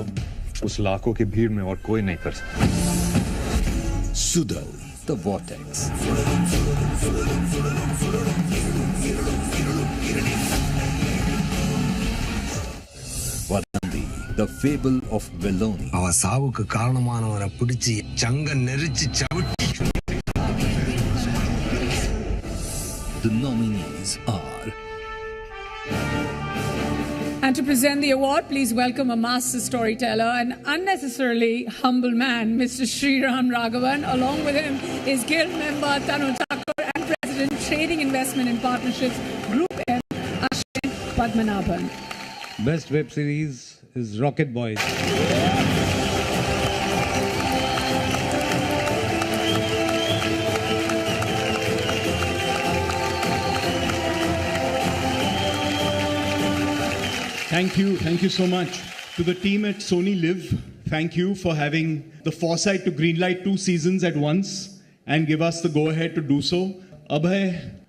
उस लाखों की भीड़ में और कोई नहीं कर सकता. Sudal, The Vortex. Valhandi, The Fable of Veloni. அவ சாவுக்கு காரணமானவனை பிடிச்சி சங்க நெரிச்சு சவிட்டி. The nominees are. And to present the award, please welcome a master storyteller, an unnecessarily humble man, Mr. Sriram Raghavan. Along with him is guild member Tanu Thakur and President, Trading Investment and Partnerships, Group M, Ashwin Padmanabhan. Best web series is Rocket Boys. Thank you so much. To the team at Sony Live, thank you for having the foresight to greenlight 2 seasons at once and give us the go-ahead to do so. Abhay,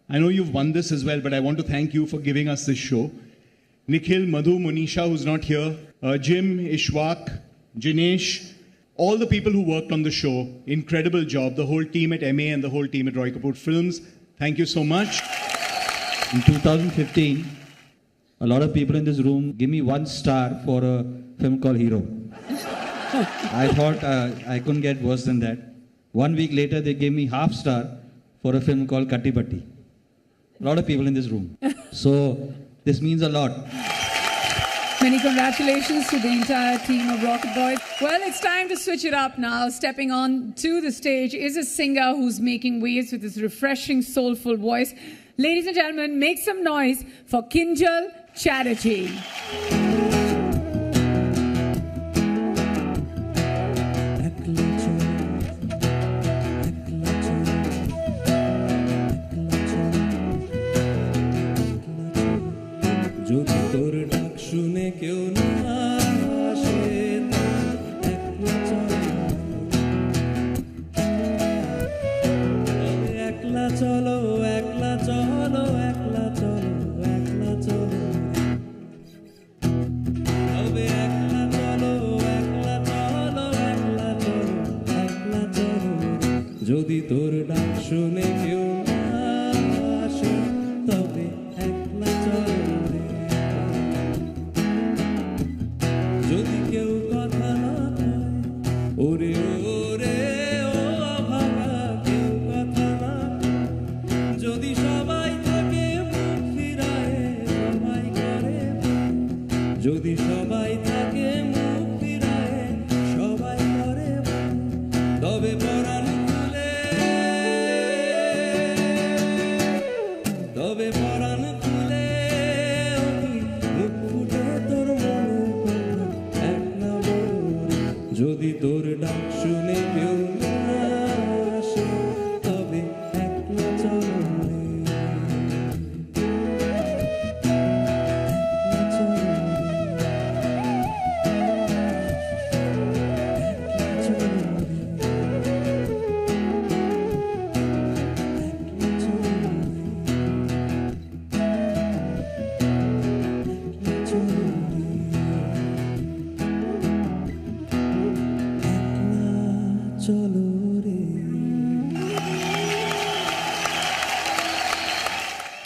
I know you've won this as well, but I want to thank you for giving us this show. Nikhil, Madhu, Monisha, who's not here, Jim, Ishwak, Jinesh, all the people who worked on the show, incredible job. The whole team at MA and the whole team at Roy Kapoor Films, thank you so much. In 2015, a lot of people in this room give me 1 star for a film called Hero. I thought I couldn't get worse than that. 1 week later, they gave me half star for a film called Katti Batti. A lot of people in this room. So this means a lot. Many congratulations to the entire team of Rocket Boys. Well, it's time to switch it up now. Stepping on to the stage is a singer who's making waves with his refreshing, soulful voice. Ladies and gentlemen, make some noise for Kinjal Chatterjee. যদি তোর ডাক শুনে কেউ না আসে তবে একলা চল রে যদি কেউ কথা না কয় ওরে ওরে ও ভাগা কেউ কথা না যদি সবাই থাকে মুখ ফিরায় সবাই করে যদি সবাই থাকে মুখ ফিরায় সবাই করে তবে পরাণ তবে পরাণ খুলে মুখ ফুটে তোর মনে একলা বল যদি তোর ডাক শুনে কেউ না আসে তবে একলা চল রে একলা চল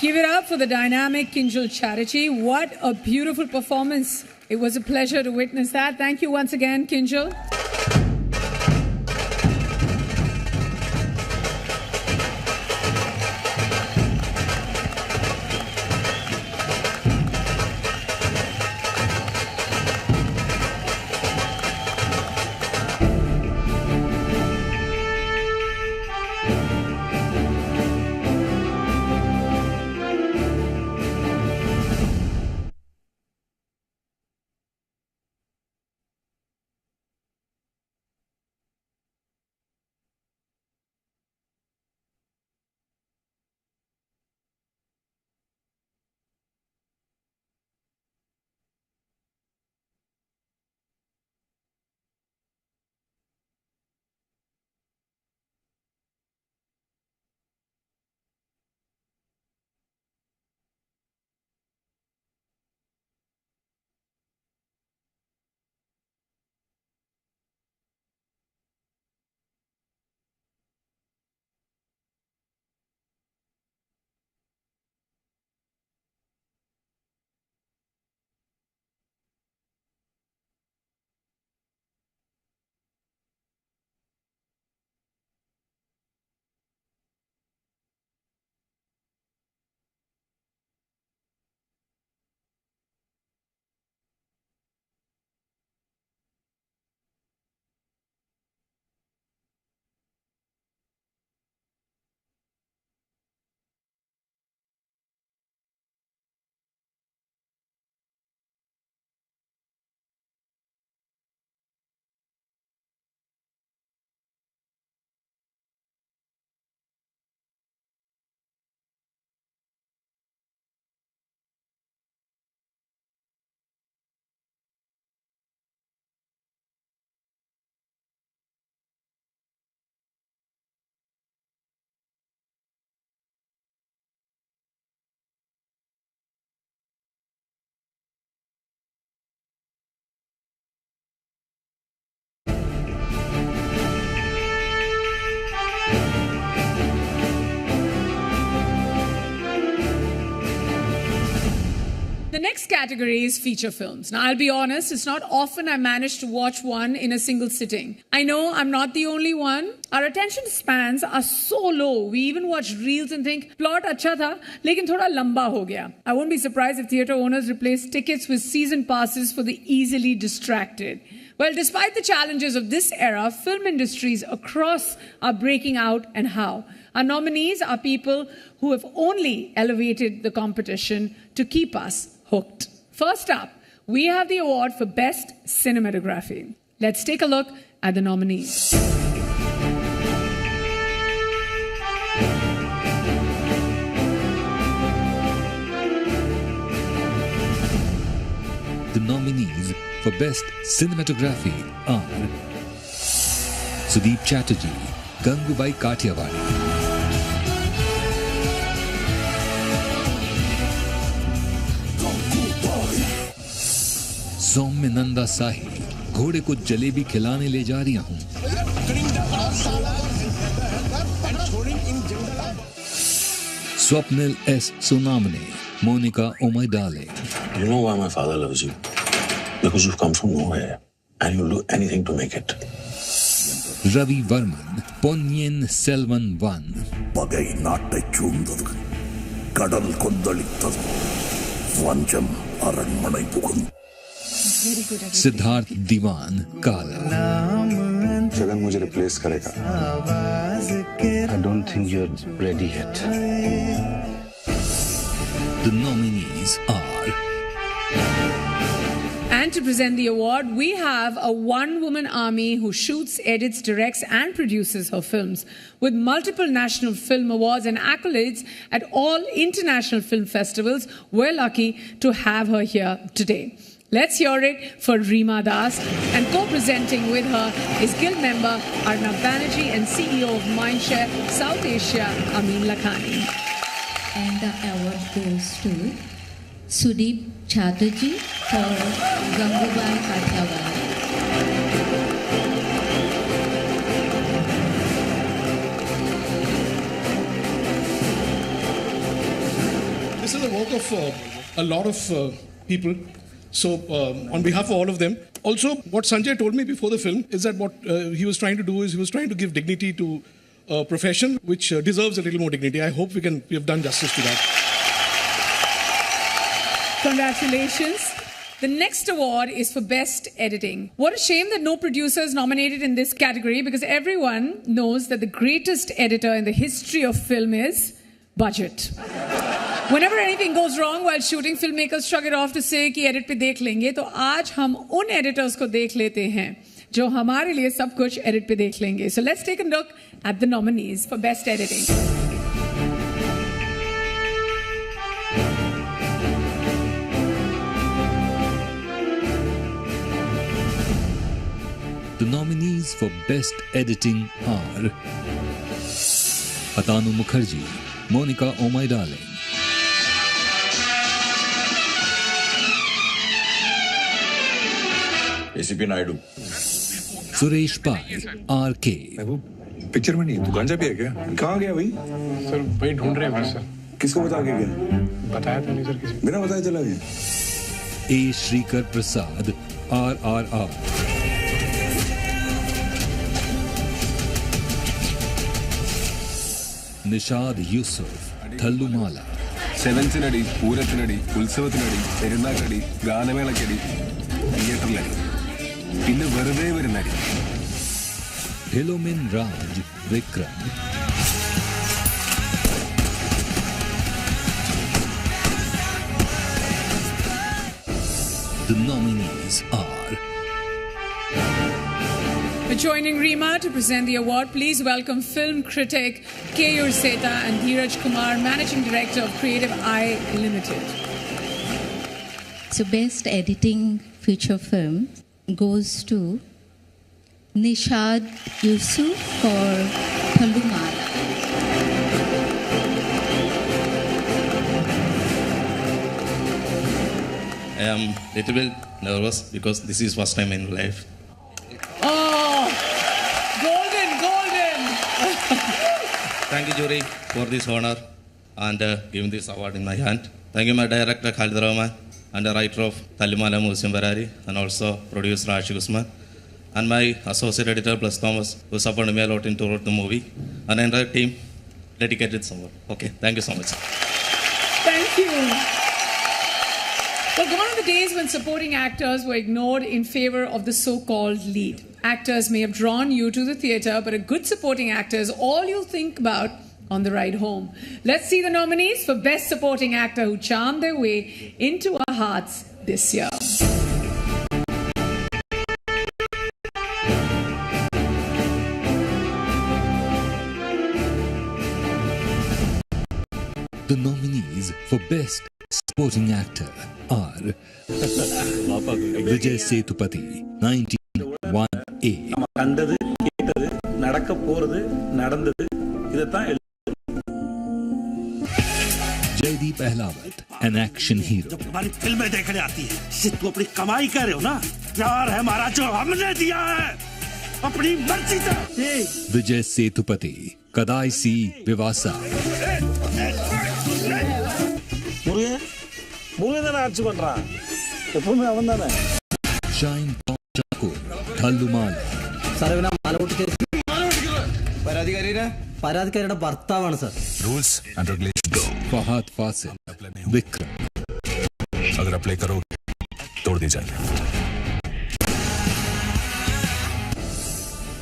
Give it up for the dynamic Kinjal Chatterjee. What a beautiful performance. It was a pleasure to witness that. Thank you once again, Kinjal. next category is feature films. Now, I'll be honest, it's not often I manage to watch one in a single sitting. I know I'm not the only one. Our attention spans are so low. We even watch reels and think, plot acha tha, lekin thoda lamba ho gaya. I won't be surprised if theatre owners replace tickets with season passes for the easily distracted. Well, despite the challenges of this era, film industries across are breaking out, and how? Our nominees are people who have only elevated the competition to keep us hooked. First up, we have the award for Best Cinematography. Let's take a look at the nominees. The nominees for Best Cinematography are Sudeep Chatterjee, Gangubai Kathiawadi, सौम्य नंदा साही, घोड़े को जलेबी खिलाने ले जा रही हूं। Swapnil S. Sunamne, Monica Oh My Darling. You know why my father loves you? Because you've come from nowhere and you'll do anything to make it. Ravi Varman, Ponniyin Selvan 1. Pagai naattai chundadu, kadal koddalittadu, vancham aranmanai pugun. Siddharth Diwan, Kala. Jagan मुझे replace करेगा. I don't think you're ready yet. The nominees are. And to present the award, we have a one-woman army who shoots, edits, directs and produces her films. With multiple national film awards and accolades at all international film festivals, we're lucky to have her here today. Let's hear it for Reema Das, and co-presenting with her is guild member Arnab Banerjee and CEO of Mindshare South Asia, Amin Lakhani. And the award goes to Sudeep Chatterjee for Gangubai Kathiawadi. This is a work of a lot of people. So on behalf of all of them, also what Sanjay told me before the film is that what he was trying to do is he was trying to give dignity to a profession which deserves a little more dignity. I hope we have done justice to that. Congratulations. The next award is for Best Editing. What a shame that no producer is nominated in this category, because everyone knows that the greatest editor in the history of film is budget. Whenever anything goes wrong while shooting, filmmakers shrug it off to say कि edit पे देख लेंगे. तो आज हम उन editors को देख लेते हैं जो हमारे लिए सब कुछ edit पे देख लेंगे. So let's take a look at the nominees for Best Editing. The nominees for Best Editing are Atanu Mukherjee, Monica Oh My Darling, ACP Naidu, Suresh Pai, RK, picture में नहीं दुकान जा भी है क्या? कहाँ गया भाई? सर वही ढूंढ रहे हैं सर. किसको बता के गया? बताया था नहीं सर किसी. बिना बताए चला गया. A. Shrikar Prasad, RRR, Nishad Yusuf, Thallumala, സെവൻസിനടി, പൂരത്തിനടി, ഉത്സവത്തിനടി, പെരുന്നാക്കടി, ഗാനമേളക്കടി, തിയേറ്ററിലടി, പിന്നെ വെറുതെ വരുന്നടി. Philomin Raj, Vikram, The nominees are. Joining Reema to present the award, please welcome film critic Keyur Seta and Dheeraj Kumar, Managing Director of Creative Eye Limited. So Best Editing Feature Film goes to Nishad Yusuf for Thallumala. I am a little bit nervous because this is first time in life. Oh, golden. Thank you, jury, for this honor and giving this award in my hand. Thank you, my director, Khalid Rahman. and the writer of Tallimala Museum Barari, and also producer Ashik Usman, and my associate editor plus Thomas, who supported me a lot into wrote the movie, and the entire team dedicated somewhere. Okay, thank you so much. Thank you. Well, gone are the days when supporting actors were ignored in favor of the so-called lead. Actors may have drawn you to the theatre, but a good supporting actor is all you'll think about on the ride home. Let's see the nominees for Best Supporting Actor who charmed their way into our hearts this year. The nominees for Best Supporting Actor are Vijay Sethupathi, 1901A. கண்டது கேட்டது நடக்க போறது நடந்தது இதத்தான் Jaideep Ahlawat, an action hero. जब हमारी फिल्में देखने आती है सिर्फ तो अपनी कमाई कर रहे हो ना प्यार है हमारा जो हमने दिया है अपनी मर्जी से Vijay Sethupathi, Kadai Si Vivasa. Murugan ஆட்சி பண்றான் எப்பவுமே அவன் தானே Shine Chakur, Thallumala. സാറേ മാലോട്ട് കേസ് പരാതിക്കാരിയുടെ ഭർത്താവാണ് sir rules and regulation Fahad Fasil, Vikram. अगर अप्लाई करोगे तोड़ दी जाएगी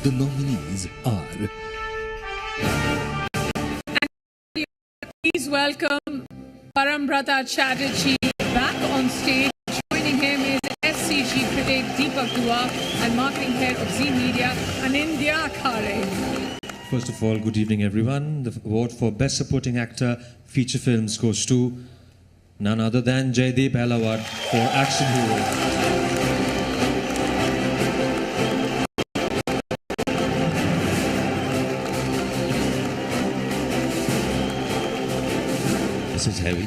The nominees are Please welcome Parambrata Chatterjee back on stage. Joining him is SCG critic Deepak Dua and marketing head of Zee Media, Anindya Khare. First of all, good evening everyone. The award for Best Supporting Actor Feature Films goes to none other than Jaideep Ahlawat for Action Hero. This is heavy.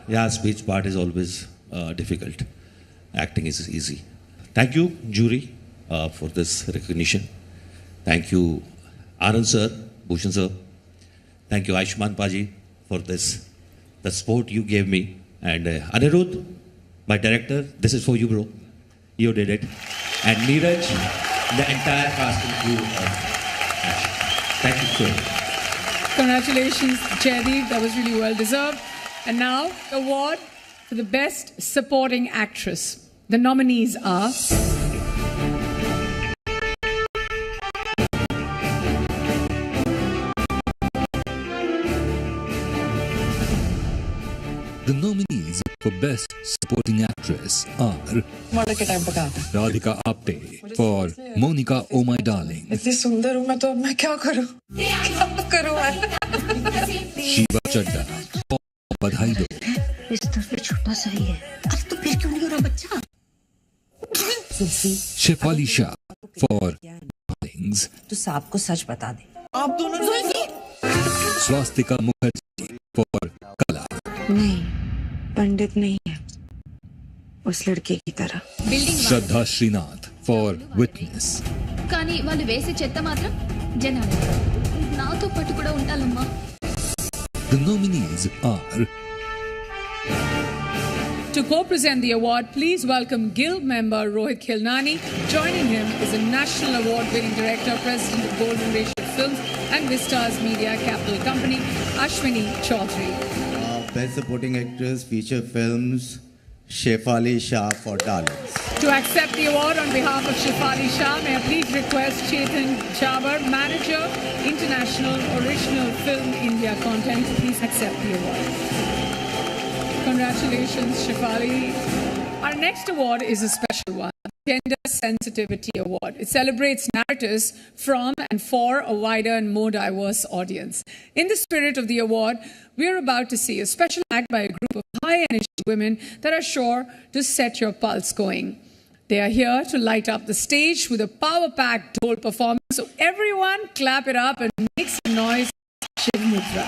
Yeah, speech part is always difficult. Acting is easy. Thank you, jury, for this recognition. Thank you, Anand sir, Bhushan sir. Thank you, Aishman Paji, for this, the support you gave me. And Anirudh, my director, this is for you, bro. You did it. And Neeraj, the entire cast and crew of Action. Thank you so much. Congratulations, Jaideep. That was really well deserved. And now, the award for the Best Supporting Actress. The nominees are The nominees for Best Supporting Actress are Radhika Apte for Monica Oh My Darling. इतनी सुंदर हूँ मैं तो अब मैं क्या करूँ Shiva Chadda for Badhai Do. रिश्ता फिर छोटा सा ही है अरे तो फिर क्यों नहीं हो रहा बच्चा Shefali Shah for Darlings. तू सांप को सच बता दे आप दोनों Swastika Mukherjee for Kala. नहीं पंडित नहीं है उस लड़के की तरह Shraddha Srinath for Witness. కానీ వాళ్ళు వేసే చెత్త మాత్రం జనాలు నాతో పాటు కూడా ఉండాలమ్మా The nominees are to co-present the award. Please welcome Guild member Rohit Khilnani. Joining him is a national award-winning director, president of Golden Ratio Films and Vistas Media Capital Company, Ashwini Chaudhary. Best Supporting Actress Feature Films, Shefali Shah for Darlings. To accept the award on behalf of Shefali Shah, may I please request Chetan Jhavar, Manager, International Original Film India Content. Please accept the award. Congratulations, Shefali. Our next award is a special one, Gender Sensitivity Award. It celebrates narratives from and for a wider and more diverse audience. In the spirit of the award, we are about to see a special act by a group of high-energy women that are sure to set your pulse going. They are here to light up the stage with a power-packed dhol performance. So everyone clap it up and make some noise. Shiv Mudra.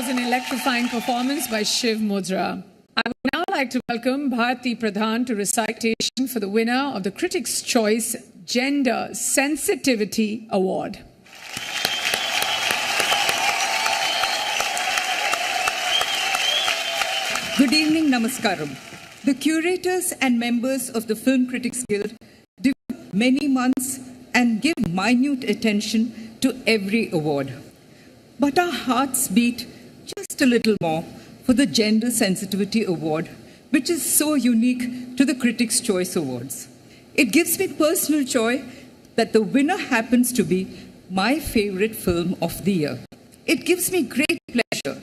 was an electrifying performance by Zee Madhya. I would now like to welcome Bharti Pradhan to recitation for the winner of the Critics' Choice Gender Sensitivity Award. Good evening, Namaskaram. The curators and members of the Film Critics Guild devote many months and give minute attention to every award. But our hearts beat just a little more for the Gender Sensitivity Award, which is so unique to the Critics' Choice Awards. It gives me personal joy that the winner happens to be my favorite film of the year. It gives me great pleasure.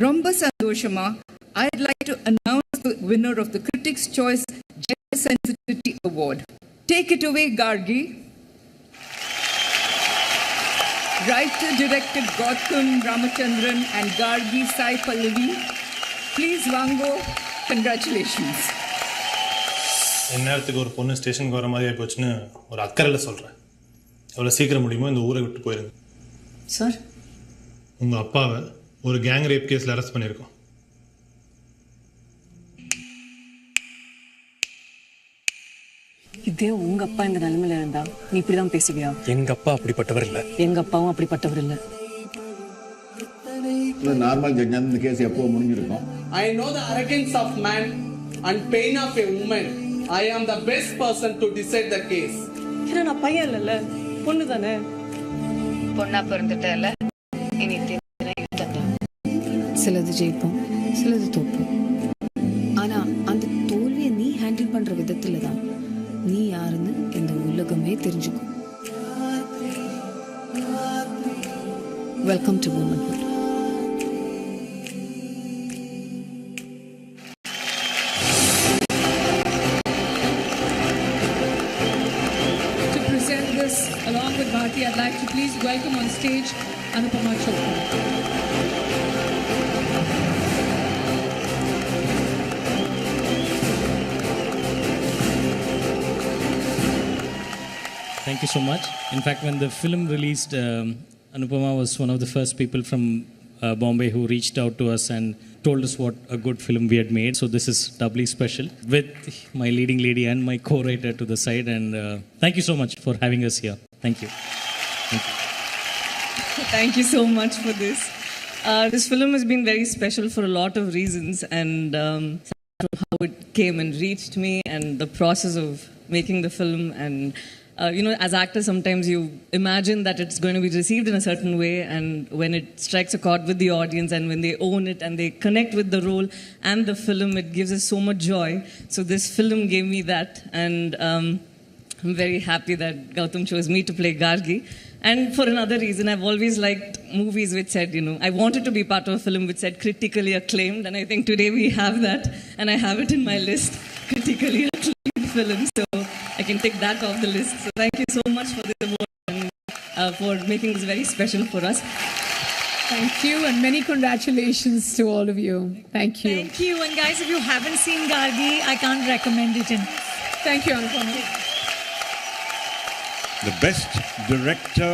Romba Sandoshama, I'd like to announce the winner of the Critics' Choice Gender Sensitivity Award. Take it away, Gargi. Writer, director Gautam Ramachandran and Gargi Sai Pallavi. Please, Vango, congratulations. இந்நேரத்துக்கு ஒரு பொண்ணு ஸ்டேஷனுக்கு வர மாதிரி ஆயிப்போச்சுன்னு ஒரு அக்கறையில் சொல்கிறேன். எவ்வளோ சீக்கிரம் முடியுமோ இந்த ஊரை விட்டு போயிருங்க. சார், உங்கள் அப்பாவை ஒரு கேங் ரேப் கேஸில் அரெஸ்ட் பண்ணியிருக்கோம். இதே உங்க அப்பா இந்த நிலைமையில இருந்தா நீ இப்படிதான் பேசுவியா? எங்க அப்பா அப்படிப்பட்டவர் இல்லை. எங்க அப்பாவும் அப்படிப்பட்டவர் இல்லை. நார்மல் ஜட்ஜ் இந்த கேஸ் எப்போ முடிஞ்சிருக்கும். I know the arrogance of man and pain of a woman. I am the best person to decide the case. ஏன்னா நான் பையன் இல்லைல்ல, பொண்ணு தானே. பொண்ணா பிறந்துட்டல, இனி சிலது ஜெயிப்போம், சிலது தோப்போம். ஆனா அந்த தோல்வியை நீ ஹேண்டில் பண்ற விதத்துல தான் நீ யாருன்னு இந்த உலகமே தெரிஞ்சுக்கும். Welcome to womanhood. To present this along with Bharti, I'd like to please welcome on stage Anupama Chopra. Thank you so much. In fact, when the film released, Anupama was one of the first people from Bombay who reached out to us and told us what a good film we had made. So this is doubly special with my leading lady and my co-writer to the side. And thank you so much for having us here. Thank you. Thank you. Thank you so much for this. This film has been very special for a lot of reasons, and how it came and reached me, and the process of making the film. And as actors, sometimes you imagine that it's going to be received in a certain way, and when it strikes a chord with the audience, and when they own it and they connect with the role and the film, it gives us so much joy. So this film gave me that, and I'm very happy that Gautam chose me to play Gargi. And for another reason, I've always liked movies which said, I wanted to be part of a film which said critically acclaimed, and I think today we have that, and I have it in my list, critically acclaimed film, so I can take that off the list. So thank you so much for this award and for making this very special for us. Thank you, and many congratulations to all of you. Thank you. Thank you, and guys, if you haven't seen Gargi, I can't recommend it enough. Thank you, Anupama. The best director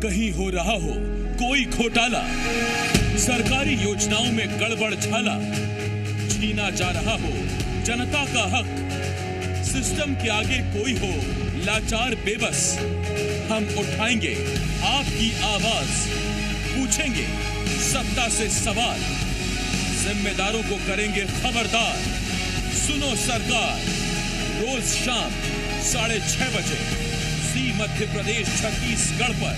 कहीं हो रहा हो कोई घोटाला, सरकारी योजनाओं में गड़बड़ झाला, छीना जा रहा हो जनता का हक, सिस्टम के आगे कोई हो लाचार बेबस, हम उठाएंगे आपकी आवाज, पूछेंगे सत्ता से सवाल, जिम्मेदारों को करेंगे खबरदार। सुनो सरकार, रोज शाम 6:30 बजे ज़ी मध्य प्रदेश छत्तीसगढ़ पर।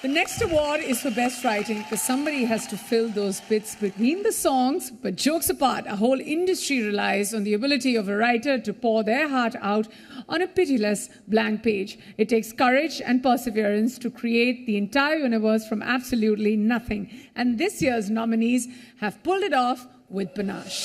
The next award is for best writing because somebody has to fill those bits between the songs. But jokes apart, a whole industry relies on the ability of a writer to pour their heart out on a pitiless blank page. It takes courage and perseverance to create the entire universe from absolutely nothing. And this year's nominees have pulled it off with panache.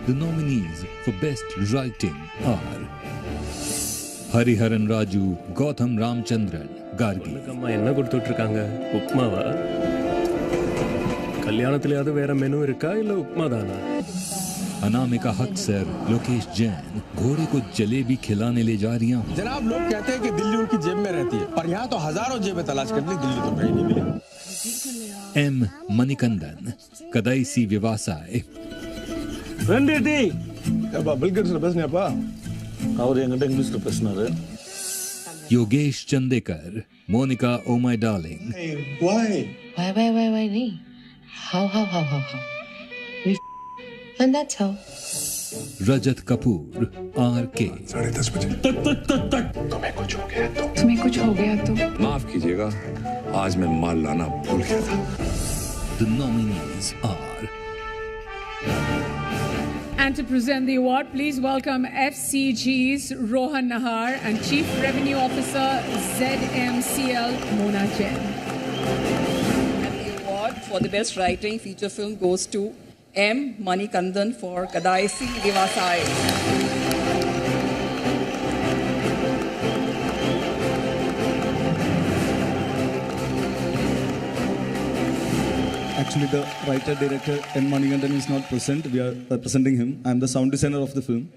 The nominees for Best Writing are Hariharan Raju, Gautam Ramchandran, Gargi. என்ன கொடுத்துட்டு இருக்காங்க? உப்மாவா? கல்யாணத்திலேயாவது வேற menu இருக்கா இல்ல உப்மா தானா? अनामिका हक sir, Lokesh Jain घोड़े को जलेबी खिलाने ले जा रही हूँ। जनाब, लोग कहते हैं कि दिल्ली उनकी जेब में रहती है, पर यहाँ तो हजारों जेबें तलाश कर ली, दिल्ली तो कहीं नहीं मिली। एम मणिकंदन, कदाइसी व्यवसाय। ரெண்டேடி அப்பா பில்கேட்ஸ்ல பேசுனியாப்பா? அவர் என்கிட்ட இங்கிலீஷ்ல பேசினாரு. Yogesh Chandekar, Monica oh my darling. Why नहीं? How? And that's how. Rajat Kapoor, RK। 10:30 बजे। तुम्हें कुछ हो गया तो? माफ कीजिएगा, आज मैं माल लाना भूल गया था। The nominees are And to present the award, please welcome FCG's Rohan Nahar and Chief Revenue Officer ZMCL Mona Jain. And the award for the best writing feature film goes to M. Manikandan for Kadaisi Divasai. Actually, the writer-director N. Manikandan is not present. We are representing him. I am the sound designer of the film.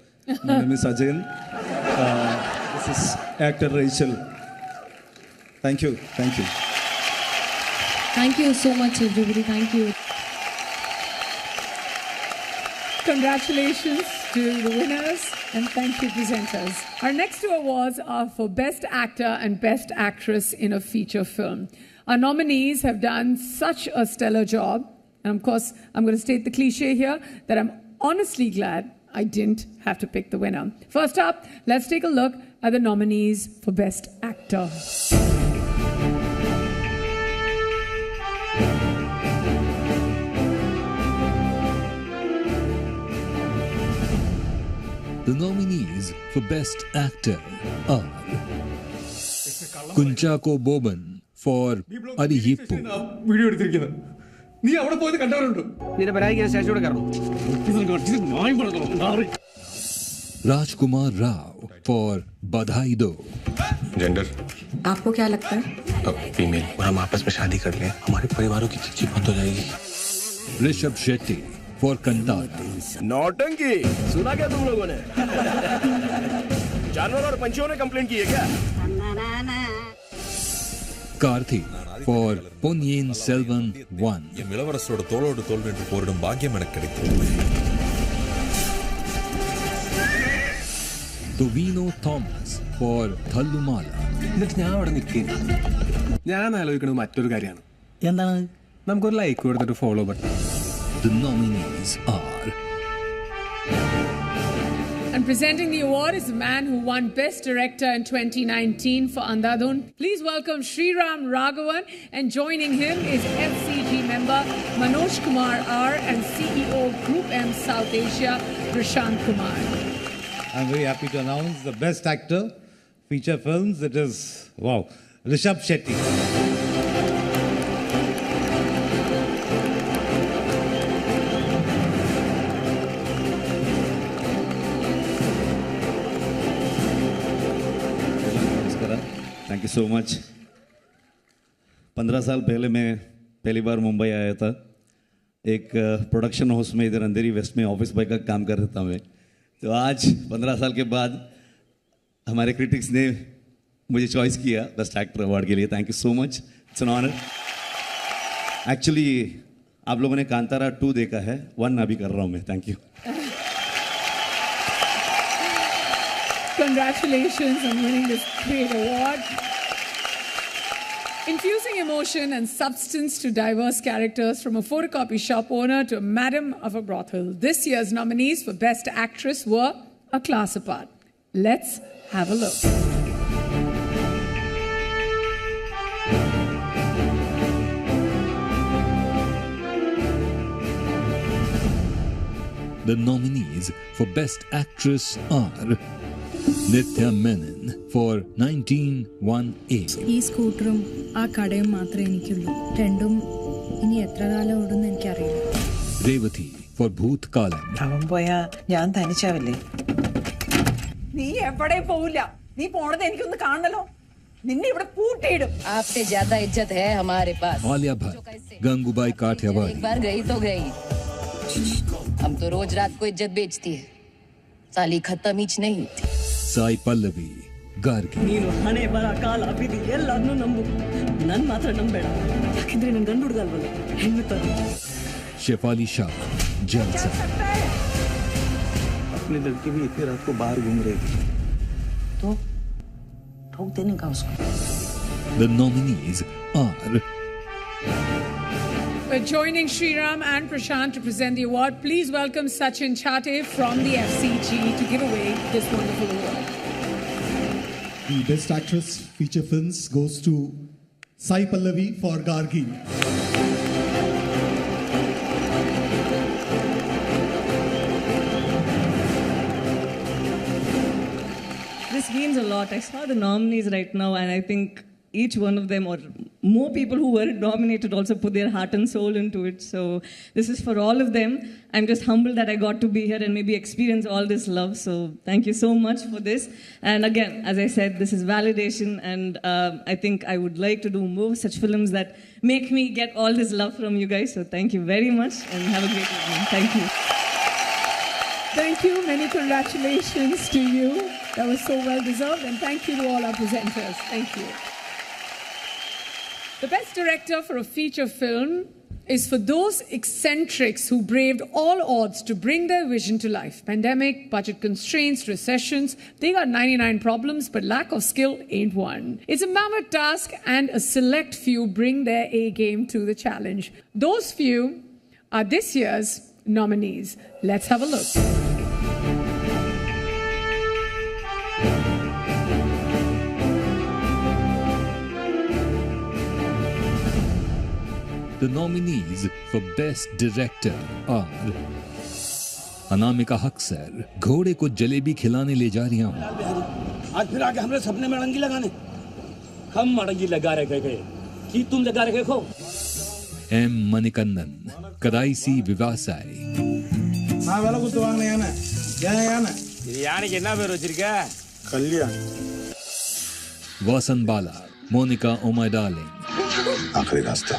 My name is Ajayan. This is actor Rachel. Thank you. Thank you. Thank you so much, everybody. Thank you. Congratulations to the winners and thank you, presenters. Our next two awards are for Best Actor and Best Actress in a feature film. Our nominees have done such a stellar job. And of course, I'm going to state the cliche here that I'm honestly glad I didn't have to pick the winner. First up, let's take a look at the nominees for Best Actor. The nominees for Best Actor are Kunchako Boban for Ariyippu, video എടുത്തിരിക്കുന്നത് നീ അവിടെ പോയത് കണ്ടവരുണ്ടോ നിന്റെ പരാതിക്ക് ശേഷം കാരണം Rajkumar Rao for Badhai Do, gender आपको क्या लगता है? अब फीमेल और हम आपस में शादी कर लें हमारे परिवारों की चिट्ठी बंद हो जाएगी Rishabh Shetty for Kantara, नौटंकी सुना क्या तुम लोगों ने जानवर और पंछियों ने कंप्लेंट की है क्या Karthi for Ponniyin Selvan 1, என் இளவரசரோட தோளோடு தோல் நின்று போரிடும் பாக்கியம் எனக்கு கிடைத்தது Tovino Thomas for Thallumala, എന്നിട്ട് ഞാൻ അവിടെ നിൽക്കുക ഞാൻ ആലോചിക്കുന്നത് മറ്റൊരു കാര്യമാണ് എന്താണ് നമുക്കൊരു ലൈക്ക് കൊടുത്തിട്ട് follow button The nominees are And presenting the award is the man who won Best Director in 2019 for Andhadhun. Please welcome Sriram Raghavan, and joining him is FCG member Manoj Kumar R and CEO Group M South Asia Prashant Kumar. I'm very happy to announce the Best Actor feature films. It is, wow, Rishabh Shetty. Thank you so much 15 साल पहले मैं पहली बार मुंबई आया था एक production house में इधर अंधेरी waste में ऑफिस बॉय का काम कर रहा था मैं तो आज 15 साल के बाद हमारे क्रिटिक्स ने मुझे चॉइस किया बेस्ट एक्टर अवार्ड के लिए thank you so much it's an honour actually आप लोगों ने कांतारा 2 देखा है 1 अभी कर रहा हूँ मैं thank you Congratulations on winning this great award. Infusing emotion and substance to diverse characters, from a photocopy shop owner to a madam of a brothel. This year's nominees for Best Actress were a class apart. Let's have a look. The nominees for Best Actress are Nithya Menon for 1918, ഈ സ്കൂട്ടറും ആ കടയും മാത്രമേ എനിക്കുള്ളൂ രണ്ടും ഇനി എത്ര കാലം ഓടുന്നു എനിക്കറിയില്ല Revathi for Bhoot Kalam, അവൻ പോയാ ഞാൻ തനിച്ചാവില്ലേ നീ എവിടെ പോവില്ല നീ പോണത് എനിക്കൊന്ന് കാണണല്ലോ നിന്നെ ഇവിടെ പൂട്ടിയിടും आपसे ज्यादा इज्जत है हमारे पास Alia Bhatt, Gangubai Kathiawadi, एक बार गई तो गई हम तो रोज रात को इज्जत बेचती है साली खत्म ही नहीं Sai Pallavi, Gargi, ನೀನು ಹಣೆ ಬರ ಕಾಲ ಬಿದಿ ಎಲ್ಲಾದ್ನೂ ನಂಬು ನನ್ ಮಾತ್ರ ನಂಬೇಡ ಯಾಕಂದ್ರೆ ನನ್ ಗಂಡು ಹುಡುಗಲ್ವಲ್ಲ ಹೆಣ್ಣು ತರ Shefali Shah, Jalsa, अपनी लड़की भी इतनी रात को बाहर घूम रही थी तो ठोक देने का उसको The nominees are We're joining Sriram and Prashant to present the award. Please welcome Sachin Chate from the FCG to give away this wonderful award. The Best Actress feature films goes to Sai Pallavi for Gargi. this means a lot. I saw the nominees right now, and I think each one of them, or more people who were nominated, also put their heart and soul into it. So this is for all of them. I'm just humbled that I got to be here and maybe experience all this love. So thank you so much for this. And again, as I said, this is validation, and I think I would like to do more such films that make me get all this love from you guys. So thank you very much, and have a great evening. Thank you. Thank you. Many congratulations to you. That was so well deserved. And thank you to all our presenters. Thank you. The best director for a feature film is for those eccentrics who braved all odds to bring their vision to life. Pandemic, budget constraints, recessions, they got 99 problems, but lack of skill ain't one. It's a mammoth task, and a select few bring their A game to the challenge. Those few are this year's nominees. Let's have a look. The nominees for Best Director are Anamika हक sir घोड़े को जलेबी खिलाने ले जा रही हूँ। आज फिर आके हमरे सपने में अड़ंगी लगाने। हम अड़ंगी लगा रहे गए कि तुम लगा रहे हो। एम मणिकंदन कदाईसी विवासाई। हाँ वाला कुछ तो वांगने याना याना यानी कितना बेर वचिरका कल्याण वासन बाला मोनिका ओ माय डार्लिंग। आखिरी रास्ता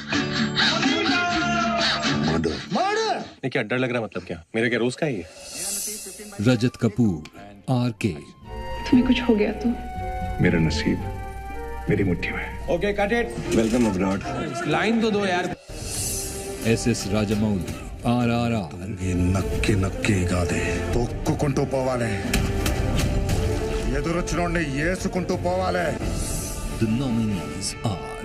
नहीं क्या डर लग रहा मतलब क्या मेरे क्या रोज का ही है रजत कपूर आरके तुम्हें कुछ हो गया तो मेरा नसीब मेरी मुट्ठी में okay cut it welcome abroad line तो दो यार एसएस राजमौली आरआरआर ये नक्की नक्की गादे तोक्कुకుంటూ పోవాలి ఎదురొచ్చినోండి యేసుకుంటూ పోవాలి The nominees are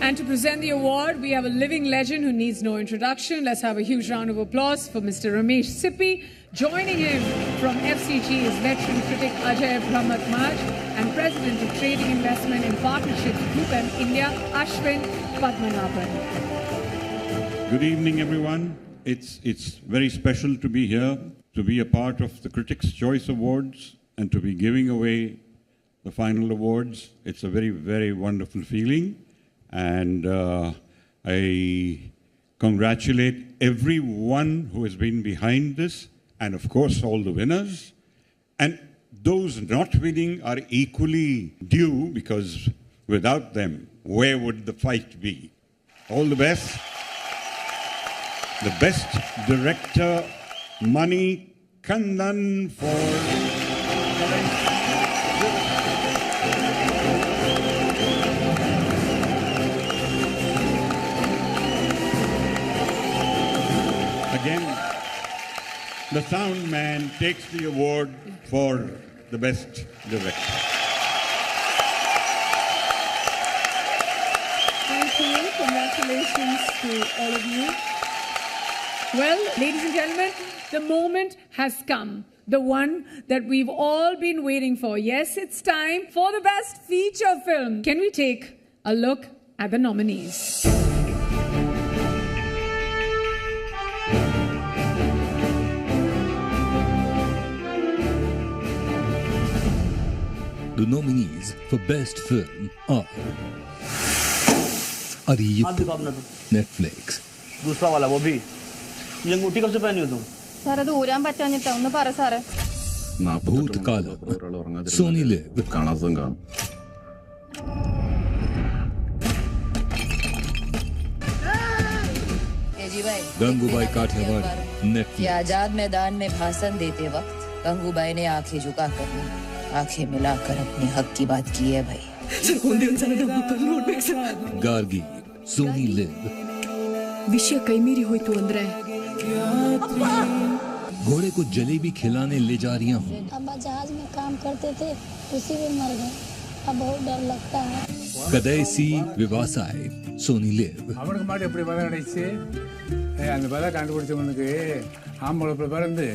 And to present the award, we have a living legend who needs no introduction. Let's have a huge round of applause for Mr. Ramesh Sippy. Joining him from FCG is veteran critic Ajay Brahmatmaj and President of Trading Investment and Partnerships Group M India, Ashwin Padmanabhan. Good evening, everyone. It's very special to be here, to be a part of the Critics' Choice Awards and to be giving away the final awards. It's a very, very wonderful feeling. And I congratulate everyone who has been behind this, and of course all the winners. And those not winning are equally due, because without them, where would the fight be? All the best. The best director, Mani Kandan for... Again, the sound man takes the award for the best director. Thank you. Congratulations to all of you. Well, ladies and gentlemen, the moment has come. The one that we've all been waiting for. Yes, it's time for the best feature film. Can we take a look at the nominees? The nominees for Best Film are Netflix. दूसरा वाला वो भी ये अंगूठी कब से पहनी हो तुम സാറത് ഊരാൻ പറ്റാഞ്ഞിട്ടാ ഒന്ന് പറ സാറേ Bhootkalam Sony Live Gangubai Kathiawar कि आजाद मैदान में भाषण देते वक्त गंगूबाई ने आंखें झुकाकर आंखें मिलाकर अपने हक की बात की है भाई गार्गी सोनी लिव विषय कई मेरी हुई तो अंदर है घोड़े को जलेबी खिलाने ले जा रही हूँ अब्बा जहाज में काम करते थे उसी में मर गए अब बहुत डर लगता है कदैसी विवासाय सोनी लिव அவனுக்கு மாட்டு எப்படி பதம் கிடைச்சு அந்த பதம் கண்டுபிடிச்சவனுக்கு ஆம்பளை பிறந்து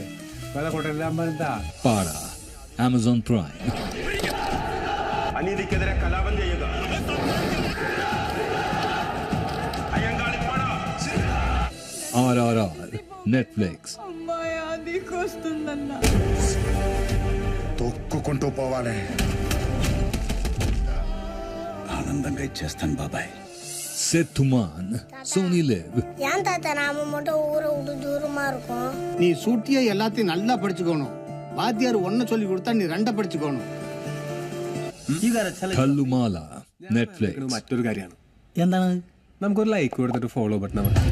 பதம் கொட்டை இல்லாம இருந்தா पारा Amazon Prime अनिदिक्केदरे कलाबंद जाइएगा RRR Netflix అమ్మాయి అది కోస్తుందన్నా వెతుక్కుంటూ పోవాలి. ఆనందంగా ఇచ్చేస్తాను బాబాయ్. సెతుమాన్ సోనీ లివ్. ஏன் தாத்தா நாம மட்டும் ஊரை விட்டு தூரமா இருக்கோம்? நீ சூட்டிய எல்லாத்தையும் நல்லா படிச்சுக்கணும். வாத்தியார் ஒன்ன சொல்லி கொடுத்தா நீ ரெண்ட படிச்சுக்கணும். കല്ലുമാല നെറ്റ്ഫ്ലിക്സ്. മറ്റൊരു കാര്യമാണ്. എന്താണ്? നമുക്കൊരു ലൈക്ക് കൊടുത്തിട്ട് ഫോളോ ബട്ടൺ അമർത്താം.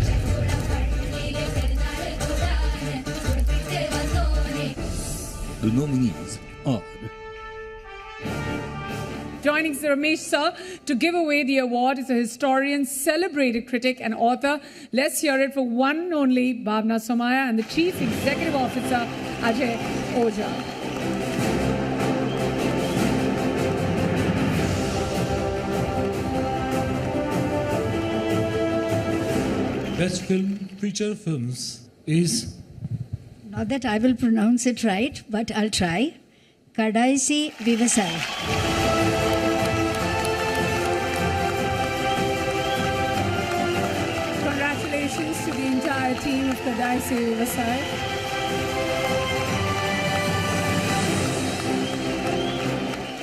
The nominees are Joining Sir Ramesh sir to give away the award is a historian, celebrated critic and author. Let's hear it for one and only Bhavna Somaya and the Chief Executive Officer Ajay Oja. Best film feature films is, not that I will pronounce it right, but I'll try. Kadaisi Vivasai. Congratulations to the entire team of Kadaisi Vivasai.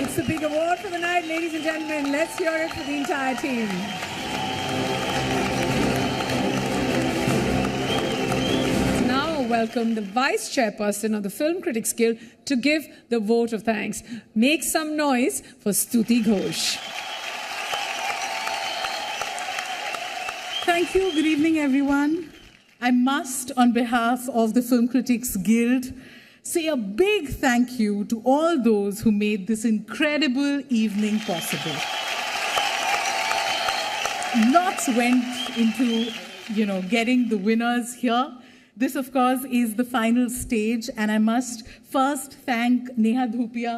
It's the big award for the night, ladies and gentlemen. Let's hear it for the entire team. Welcome the Vice Chairperson of the Film Critics Guild to give the vote of thanks. Make some noise for Stuti Ghosh. Thank you. Good evening, everyone. I must, on behalf of the Film Critics Guild, say a big thank you to all those who made this incredible evening possible. Lots went into, getting the winners here. This, of course, is the final stage, and I must first thank Neha Dhupia.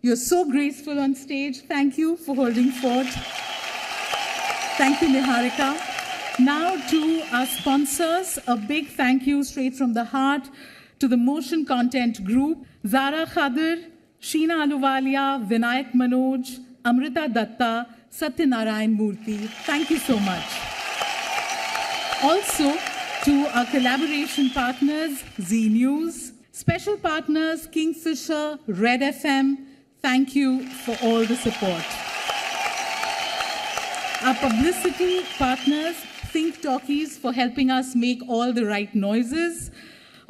You're so graceful on stage. Thank you for holding fort. Thank you, Niharika. Now to our sponsors, a big thank you straight from the heart to the Motion Content Group, Zara Khadir, Sheena Aluwalia, Vinayak Manoj, Amrita Datta, Satyanarayan Murthy. Thank you so much. Also, to our collaboration partners, Zee News, special partners, Kingfisher, Red FM, thank you for all the support. Our publicity partners, Think Talkies, for helping us make all the right noises.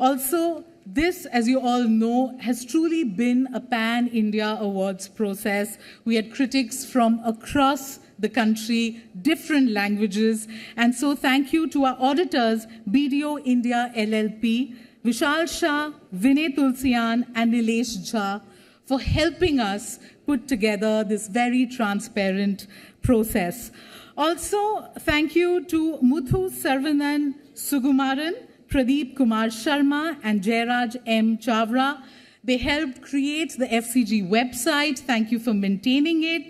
Also, this, as you all know, has truly been a pan-India awards process. We had critics from across the country, different languages. And so thank you to our auditors, BDO India LLP, Vishal Shah, Vinay Tulsian, and Nilesh Jha, for helping us put together this very transparent process. Also, thank you to Muthu Sarvanan Sugumaran, Pradeep Kumar Sharma, and Jairaj M. Chavra. They helped create the FCG website. Thank you for maintaining it.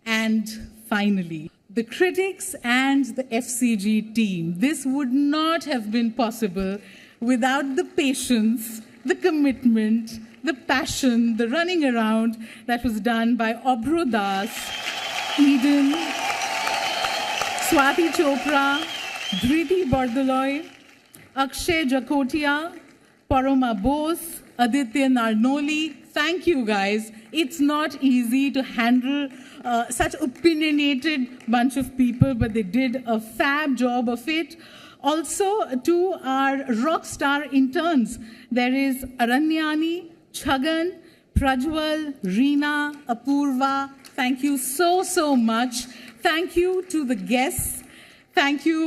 And finally, the critics and the FCG team. This would not have been possible without the patience, the commitment, the passion, the running around that was done by Obro Das, Eden, Swati Chopra, Dhriti Bardaloy, Akshay Jakotia, Paroma Bose, Aditya Narnoli. Thank you, guys. It's not easy to handle such opinionated bunch of people, but they did a fab job of it. Also, to our rock star interns, there is Aranyani, Chagan, Prajwal, Reena, Apurva. Thank you so much. Thank you to the guests. Thank you,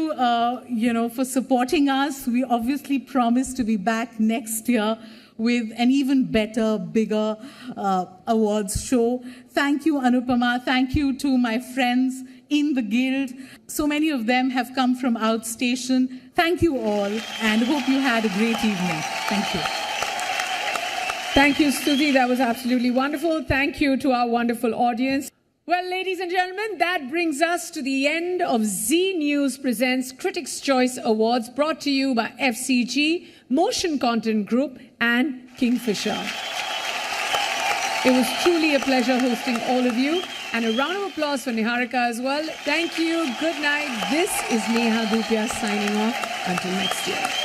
for supporting us. We obviously promise to be back next year with an even better, bigger awards show. Thank you, Anupama. Thank you to my friends in the guild. So many of them have come from outstation. Thank you all, and hope you had a great evening. Thank you. Thank you, Stuti. That was absolutely wonderful. Thank you to our wonderful audience. Well, ladies and gentlemen, that brings us to the end of Zee News Presents Critics' Choice Awards, brought to you by FCG, Motion Content Group, and Kingfisher. It was truly a pleasure hosting all of you, and a round of applause for Niharika as well. Thank you. Good night. This is Neha Dhupia signing off. Until next year.